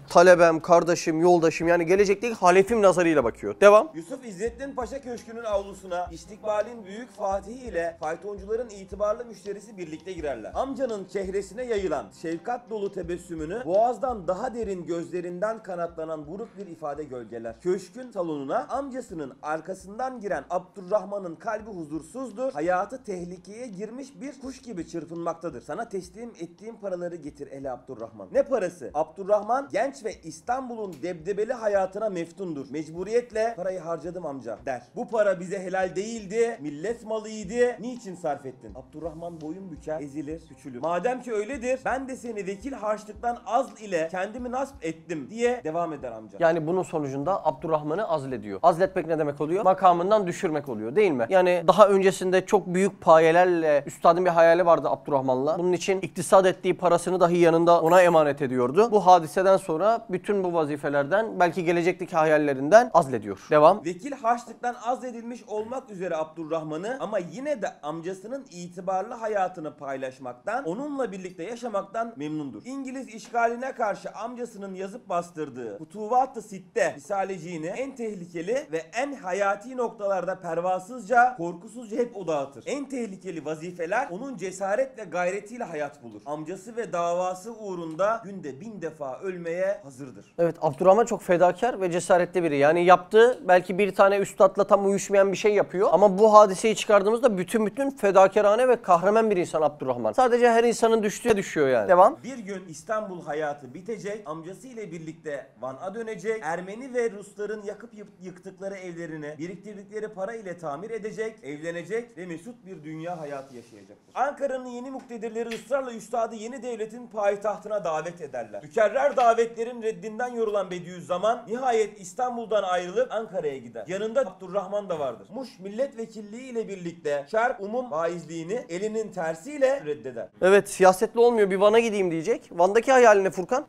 [SPEAKER 2] Talebem, kardeşim, yoldaşım yani gelecekteki halefim nazarıyla bakıyor. Devam.
[SPEAKER 1] Yusuf İzzettin Paşa Köşkü'nün avlusuna istikbalin büyük fatihi ile faytoncuların itibarlı müşterisi birlikte girerler. Amcanın çehresine yayılan şefkat dolu tebessümünü boğazdan daha derin gözlerinden kanatlanan buruk bir ifade gölgeler. Köşkün salonuna amcasının arkasından giren Abdurrahman'ın kalbi huzursuzdur. Hayatı tehlikeye girmiş bir kuş gibi çırpınmaktadır. Sana teslim ettiğim paraları getir ele Abdurrahman. Ne parası? Abdurrahman genç ve İstanbul'un debdebeli hayatına meftundur. Mecburiyetle parayı harcadım amca der. Bu para bize helal değildi, millet malıydı. Niçin sarf ettin? Abdurrahman boyun büker, ezilir, küçülür. Madem ki öyledir, ben de seni vekil harçlıktan azl ile kendimi nasp ettim diye devam eder amca.
[SPEAKER 2] Yani bunun sonucunda Abdurrahman'ı azlediyor. Azletmek ne demek oluyor? Makamından düşürmek oluyor değil mi? Yani daha öncesinde çok büyük payelerle üstadın bir hayali vardı Abdurrahman'la. Bunun için iktisat ettiği parasını dahi yanında ona emanet ediyordu. Bu hadiseden sonra sonra bütün bu vazifelerden, belki gelecekteki hayallerinden azlediyor. Devam.
[SPEAKER 1] Vekil harçlıktan azledilmiş olmak üzere Abdurrahman'ı ama yine de amcasının itibarlı hayatını paylaşmaktan, onunla birlikte yaşamaktan memnundur. İngiliz işgaline karşı amcasının yazıp bastırdığı Futuvat-ı Sitte Risaleciğini en tehlikeli ve en hayati noktalarda pervasızca, korkusuzca hep o dağıtır. En tehlikeli vazifeler onun cesaret ve gayretiyle hayat bulur. Amcası ve davası uğrunda günde 1000 defa ölmeye hazırdır.
[SPEAKER 2] Evet, Abdurrahman çok fedakar ve cesaretli biri. Yani yaptığı belki bir tane üstadla tam uyuşmayan bir şey yapıyor. Ama bu hadiseyi çıkardığımızda bütün fedakarane ve kahraman bir insan Abdurrahman. Sadece her insanın düştüğü düşüyor yani. Devam.
[SPEAKER 1] Bir gün İstanbul hayatı bitecek, amcası ile birlikte Van'a dönecek, Ermeni ve Rusların yakıp yıktıkları evlerini biriktirdikleri para ile tamir edecek, evlenecek ve mesut bir dünya hayatı yaşayacaktır. Ankara'nın yeni muktedirleri ısrarla üstadı yeni devletin payitahtına davet ederler. Mükerrer davetlerin reddinden yorulan Bediüzzaman nihayet İstanbul'dan ayrılıp Ankara'ya gider. Yanında Abdurrahman da vardır. Muş milletvekilliği ile birlikte şerh umum vaizliğini elinin tersiyle reddeder.
[SPEAKER 2] Evet, siyasetli olmuyor, bir Van'a gideyim diyecek. Van'daki hayali ne Furkan?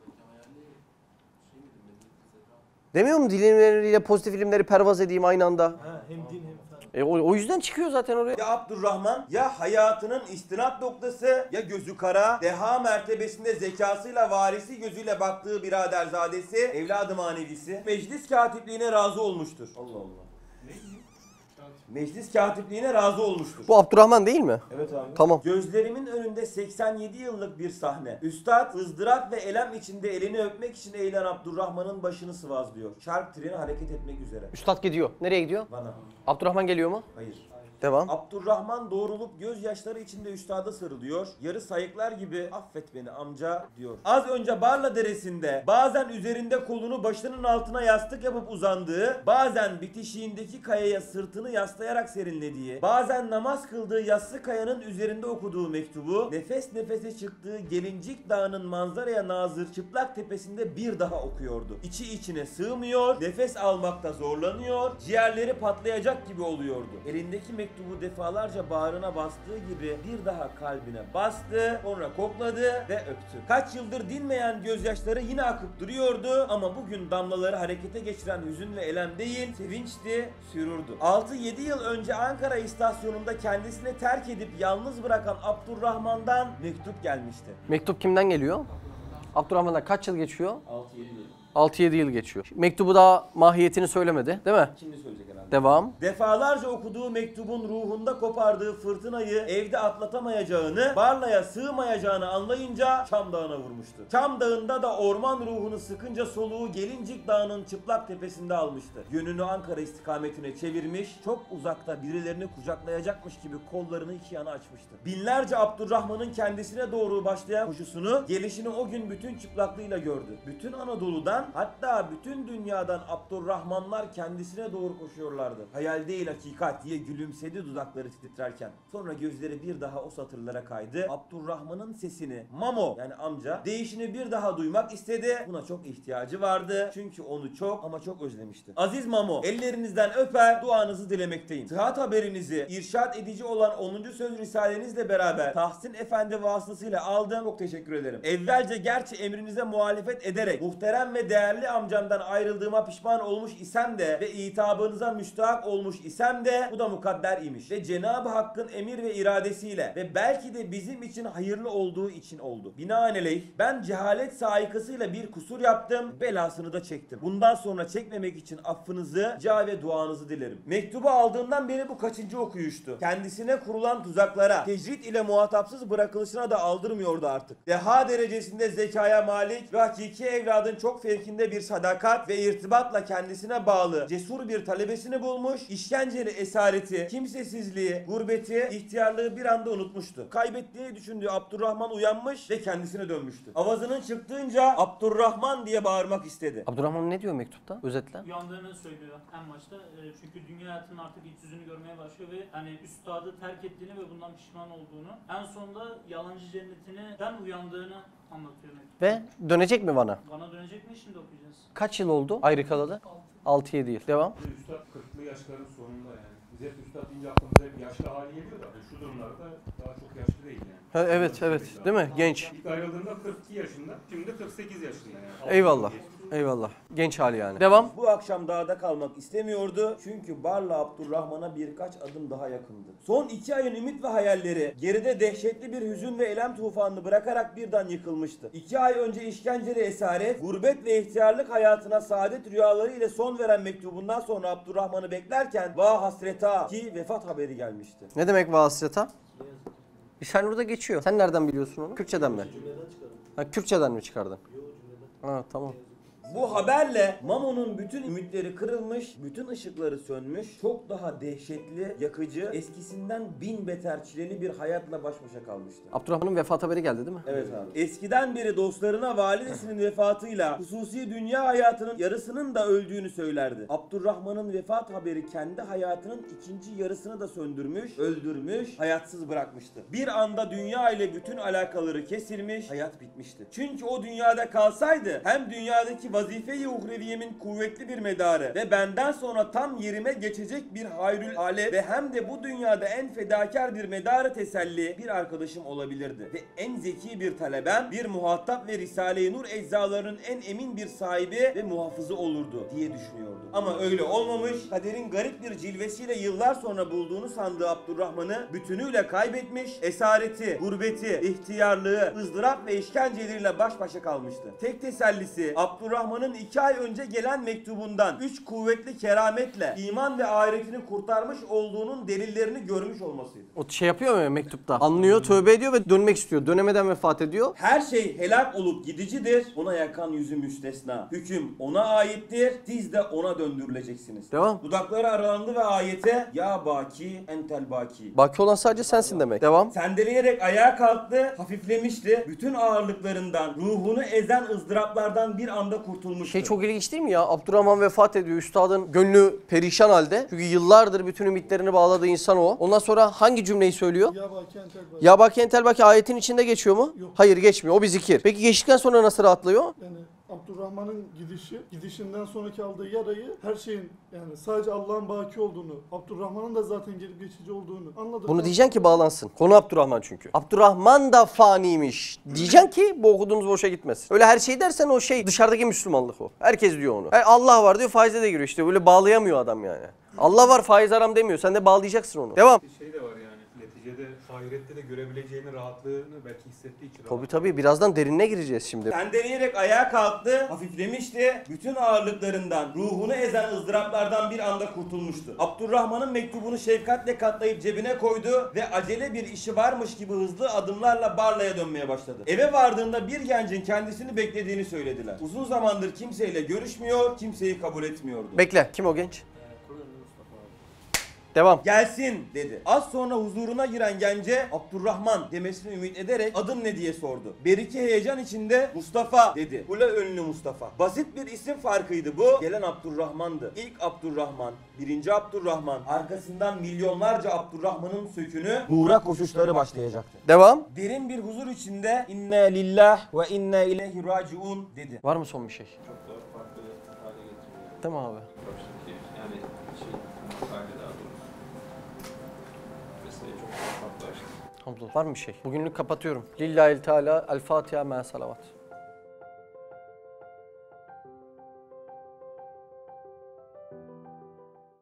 [SPEAKER 2] Demiyor mu dilimleriyle pozitif ilimleri pervaz edeyim aynı anda?
[SPEAKER 5] Ha, hem din hem fen.
[SPEAKER 2] O yüzden çıkıyor zaten oraya.
[SPEAKER 1] Ya Abdurrahman ya hayatının istinat noktası ya gözü kara, deha mertebesinde zekasıyla varisi gözüyle baktığı biraderzadesi, evladı manevisi meclis katipliğine razı olmuştur. Allah Allah. Meclis katipliğine razı olmuştur.
[SPEAKER 2] Bu Abdurrahman değil mi?
[SPEAKER 1] Evet abi.
[SPEAKER 2] Tamam.
[SPEAKER 1] Gözlerimin önünde 87 yıllık bir sahne. Üstad ızdırap ve elem içinde elini öpmek için eğilen Abdurrahman'ın başını sıvazlıyor. Çarp treni hareket etmek üzere.
[SPEAKER 2] Üstad gidiyor. Nereye gidiyor?
[SPEAKER 1] Bana.
[SPEAKER 2] Abdurrahman geliyor mu?
[SPEAKER 1] Hayır.
[SPEAKER 2] Devam.
[SPEAKER 1] Abdurrahman doğrulup gözyaşları içinde üstada sarılıyor. Yarı sayıklar gibi affet beni amca diyor. Az önce Barla Deresi'nde bazen üzerinde kolunu başının altına yastık yapıp uzandığı, bazen bitişiğindeki kayaya sırtını yaslayarak serinlediği, bazen namaz kıldığı yassı kayanın üzerinde okuduğu mektubu, nefes nefese çıktığı Gelincik Dağı'nın manzaraya nazır çıplak tepesinde bir daha okuyordu. İçi içine sığmıyor, nefes almakta zorlanıyor, ciğerleri patlayacak gibi oluyordu. Elindeki mektubu defalarca bağrına bastığı gibi bir daha kalbine bastı, sonra kokladı ve öptü. Kaç yıldır dinmeyen gözyaşları yine akıp duruyordu ama bugün damlaları harekete geçiren hüzün ve elem değil, sevinçti, sürürdü. 6-7 yıl önce Ankara istasyonunda kendisini terk edip yalnız bırakan Abdurrahman'dan mektup gelmişti.
[SPEAKER 2] Mektup kimden geliyor? Abdurrahman'dan kaç yıl geçiyor?
[SPEAKER 1] 6-7 yıl.
[SPEAKER 2] 6-7 yıl geçiyor. Mektubu daha mahiyetini söylemedi, değil mi?
[SPEAKER 1] Şimdi söyleyecek herhalde.
[SPEAKER 2] Devam.
[SPEAKER 1] Defalarca okuduğu mektubun ruhunda kopardığı fırtınayı evde atlatamayacağını, Barla'ya sığmayacağını anlayınca Çam Dağı'na vurmuştu. Çam Dağı'nda da orman ruhunu sıkınca soluğu Gelincik Dağı'nın çıplak tepesinde almıştı. Yönünü Ankara istikametine çevirmiş, çok uzakta birilerini kucaklayacakmış gibi kollarını iki yana açmıştı. Binlerce Abdurrahman'ın kendisine doğru başlayan koşusunu, gelişini o gün bütün çıplaklığıyla gördü. Bütün Anadolu'dan, hatta bütün dünyadan Abdurrahmanlar kendisine doğru koşuyorlardı. Hayal değil hakikat diye gülümsedi dudakları titrerken. Sonra gözleri bir daha o satırlara kaydı. Abdurrahman'ın sesini Mamo yani amca değişini bir daha duymak istedi. Buna çok ihtiyacı vardı. Çünkü onu çok ama çok özlemişti. Aziz Mamo, ellerinizden öper, duanızı dilemekteyim. Sıhhat haberinizi irşad edici olan 10. söz risalenizle beraber Tahsin Efendi vasıtasıyla aldım. Çok teşekkür ederim. Evvelce gerçi emrinize muhalefet ederek muhterem ve değerli amcamdan ayrıldığıma pişman olmuş isem de ve itabınıza müstahak olmuş isem de bu da mukadder imiş. Ve Cenab-ı Hakk'ın emir ve iradesiyle ve belki de bizim için hayırlı olduğu için oldu. Binaenaleyh ben cehalet saikasıyla bir kusur yaptım, belasını da çektim. Bundan sonra çekmemek için affınızı, rica ve duanızı dilerim. Mektubu aldığımdan beri bu kaçıncı okuyuştu. Kendisine kurulan tuzaklara, tecrit ile muhatapsız bırakılışına da aldırmıyordu artık. Deha derecesinde zekaya malik ve hakiki evladın çok fevkinde bir sadakat ve irtibatla kendisine bağlı cesur bir talebesini bulmuş, işkenceli esareti, kimsesizliği, gurbeti, ihtiyarlığı bir anda unutmuştu. Kaybettiğini düşündüğü Abdurrahman uyanmış ve kendisine dönmüştü. Avazının çıktığınca Abdurrahman diye bağırmak istedi.
[SPEAKER 2] Abdurrahman ne diyor mektupta? Özetle.
[SPEAKER 4] Uyandığını söylüyor en başta. Çünkü dünya hayatının artık iç yüzünü görmeye başlıyor ve hani üstadı terk ettiğini ve bundan pişman olduğunu, en sonunda yalancı cennetinden uyandığını anlatıyor.
[SPEAKER 2] Ve dönecek mi Van'a?
[SPEAKER 4] Bana dönecek mi şimdi okuyacağız.
[SPEAKER 2] Kaç yıl oldu ayrı kalalı? 6-7 yıl. Devam.
[SPEAKER 6] Üstad 40'lı yaşların sonunda yani. Biz hep üstad deyince aklımıza hep yaşlı hali geliyor da şu durumlarda daha çok yaşlı değil yani.
[SPEAKER 2] Ha, evet evet değil mi? Genç.
[SPEAKER 6] İlk ayrıldığında 42 yaşında, şimdi 48 yaşında yani.
[SPEAKER 2] Eyvallah. Eyvallah. Genç hali yani. Devam.
[SPEAKER 1] Bu akşam dağda kalmak istemiyordu çünkü Barla Abdurrahman'a birkaç adım daha yakındı. Son 2 ayın ümit ve hayalleri geride dehşetli bir hüzün ve elem tufanını bırakarak birden yıkılmıştı. 2 ay önce işkenceli esaret, gurbet ve ihtiyarlık hayatına saadet rüyaları ile son veren mektubundan sonra Abdurrahman'ı beklerken vah hasreta ki vefat haberi gelmişti.
[SPEAKER 2] Ne demek vasıta? Sen burada geçiyor. Sen nereden biliyorsun onu? Kürtçeden mi? Ha, Kürtçeden mi çıkardın? Ha tamam.
[SPEAKER 1] Bu haberle Mamo'nun bütün ümitleri kırılmış, bütün ışıkları sönmüş, çok daha dehşetli, yakıcı, eskisinden 1000 beter çileli bir hayatla baş başa kalmıştı.
[SPEAKER 2] Abdurrahman'ın vefat haberi geldi değil mi?
[SPEAKER 1] Evet abi. Eskiden beri dostlarına validesinin vefatıyla hususi dünya hayatının yarısının da öldüğünü söylerdi. Abdurrahman'ın vefat haberi kendi hayatının ikinci yarısını da söndürmüş, öldürmüş, hayatsız bırakmıştı. Bir anda dünya ile bütün alakaları kesilmiş, hayat bitmişti. Çünkü o dünyada kalsaydı hem dünyadaki vazife-i uhreviyemin kuvvetli bir medarı ve benden sonra tam yerime geçecek bir hayrül ale ve hem de bu dünyada en fedakar bir medarı teselli bir arkadaşım olabilirdi. Ve en zeki bir talebem, bir muhatap ve Risale-i Nur eczalarının en emin bir sahibi ve muhafızı olurdu diye düşünüyordu. Ama öyle olmamış, kaderin garip bir cilvesiyle yıllar sonra bulduğunu sandığı Abdurrahman'ı bütünüyle kaybetmiş, esareti, gurbeti, ihtiyarlığı, ızdırap ve işkenceleriyle baş başa kalmıştı. Tek tesellisi Abdurrahman'ın 2 ay önce gelen mektubundan 3 kuvvetli kerametle iman ve ahiretini kurtarmış olduğunun delillerini görmüş olmasıydı.
[SPEAKER 2] O şey yapıyor mu mektupta? Anlıyor, tövbe ediyor ve dönmek istiyor. Dönemeden vefat ediyor.
[SPEAKER 1] Her şey helak olup gidicidir. Ona yakan yüzü müstesna. Hüküm ona aittir. Siz de ona döndürüleceksiniz.
[SPEAKER 2] Devam.
[SPEAKER 1] Dudakları aralandı ve ayete ya baki entel baki.
[SPEAKER 2] Baki olan sadece sensin demek. Devam.
[SPEAKER 1] Sendeleyerek ayağa kalktı, hafiflemişti. Bütün ağırlıklarından, ruhunu ezen ızdıraplardan bir anda kurtulmuştu.
[SPEAKER 2] Şey çok ilginç değil mi ya? Abdurrahman vefat ediyor. Üstadın gönlü perişan halde. Çünkü yıllardır bütün ümitlerini bağladığı insan o. Ondan sonra hangi cümleyi söylüyor?
[SPEAKER 5] Ya baki entel baki.
[SPEAKER 2] Ya baki entel baki ayetin içinde geçiyor mu?
[SPEAKER 5] Yok.
[SPEAKER 2] Hayır geçmiyor. O bir zikir. Peki geçtikten sonra nasıl rahatlıyor?
[SPEAKER 5] Yani Abdurrahman'ın gidişinden sonraki aldığı yarayı her şeyin yani sadece Allah'ın baki olduğunu, Abdurrahman'ın da zaten gelip geçici olduğunu anladık.
[SPEAKER 2] Bunu diyeceksin ki bağlansın. Konu Abdurrahman çünkü. Abdurrahman da faniymiş. Diyeceksin ki bu okuduğumuz boşa gitmesin. Öyle her şey dersen o şey dışarıdaki Müslümanlık o. Herkes diyor onu. Allah var diyor, faize de giriyor işte. Böyle bağlayamıyor adam yani. Allah var, faiz haram demiyor. Sen de bağlayacaksın onu. Devam.
[SPEAKER 6] Bir şey de var yani. Neticede ahirette de görebileceğini rahatlığını belki hissettiği için.
[SPEAKER 2] Tabii birazdan derinine gireceğiz şimdi.
[SPEAKER 1] Sendeleyerek ayağa kalktı, hafiflemişti. Bütün ağırlıklarından, ruhunu ezen ızdıraplardan bir anda kurtulmuştu. Abdurrahman'ın mektubunu şefkatle katlayıp cebine koydu ve acele bir işi varmış gibi hızlı adımlarla Barla'ya dönmeye başladı. Eve vardığında bir gencin kendisini beklediğini söylediler. Uzun zamandır kimseyle görüşmüyor, kimseyi kabul etmiyordu.
[SPEAKER 2] Bekle. Kim o genç? Devam.
[SPEAKER 1] Gelsin dedi. Az sonra huzuruna giren gence Abdurrahman demesini ümit ederek adın ne diye sordu. Beriki heyecan içinde Mustafa dedi. Kula önlü Mustafa. Basit bir isim farkıydı bu. Gelen Abdurrahman'dı. İlk Abdurrahman, birinci Abdurrahman. Arkasından milyonlarca Abdurrahman'ın sökünü, uğra koşuşları başlayacaktı.
[SPEAKER 2] Devam.
[SPEAKER 1] Derin bir huzur içinde inna lillah ve inna ileyhi raciun dedi.
[SPEAKER 2] Var mı son bir şey?
[SPEAKER 7] Çok daha farklı hale getiriyor.
[SPEAKER 2] Değil mi abi?
[SPEAKER 7] Baştaki yani makale daha doğrusu. Mesele çok daha farklı açtı.
[SPEAKER 2] Hamdolsun. Var mı bir şey? Bugünlük kapatıyorum. Lillahi Teala El Fatiha me'as salavat.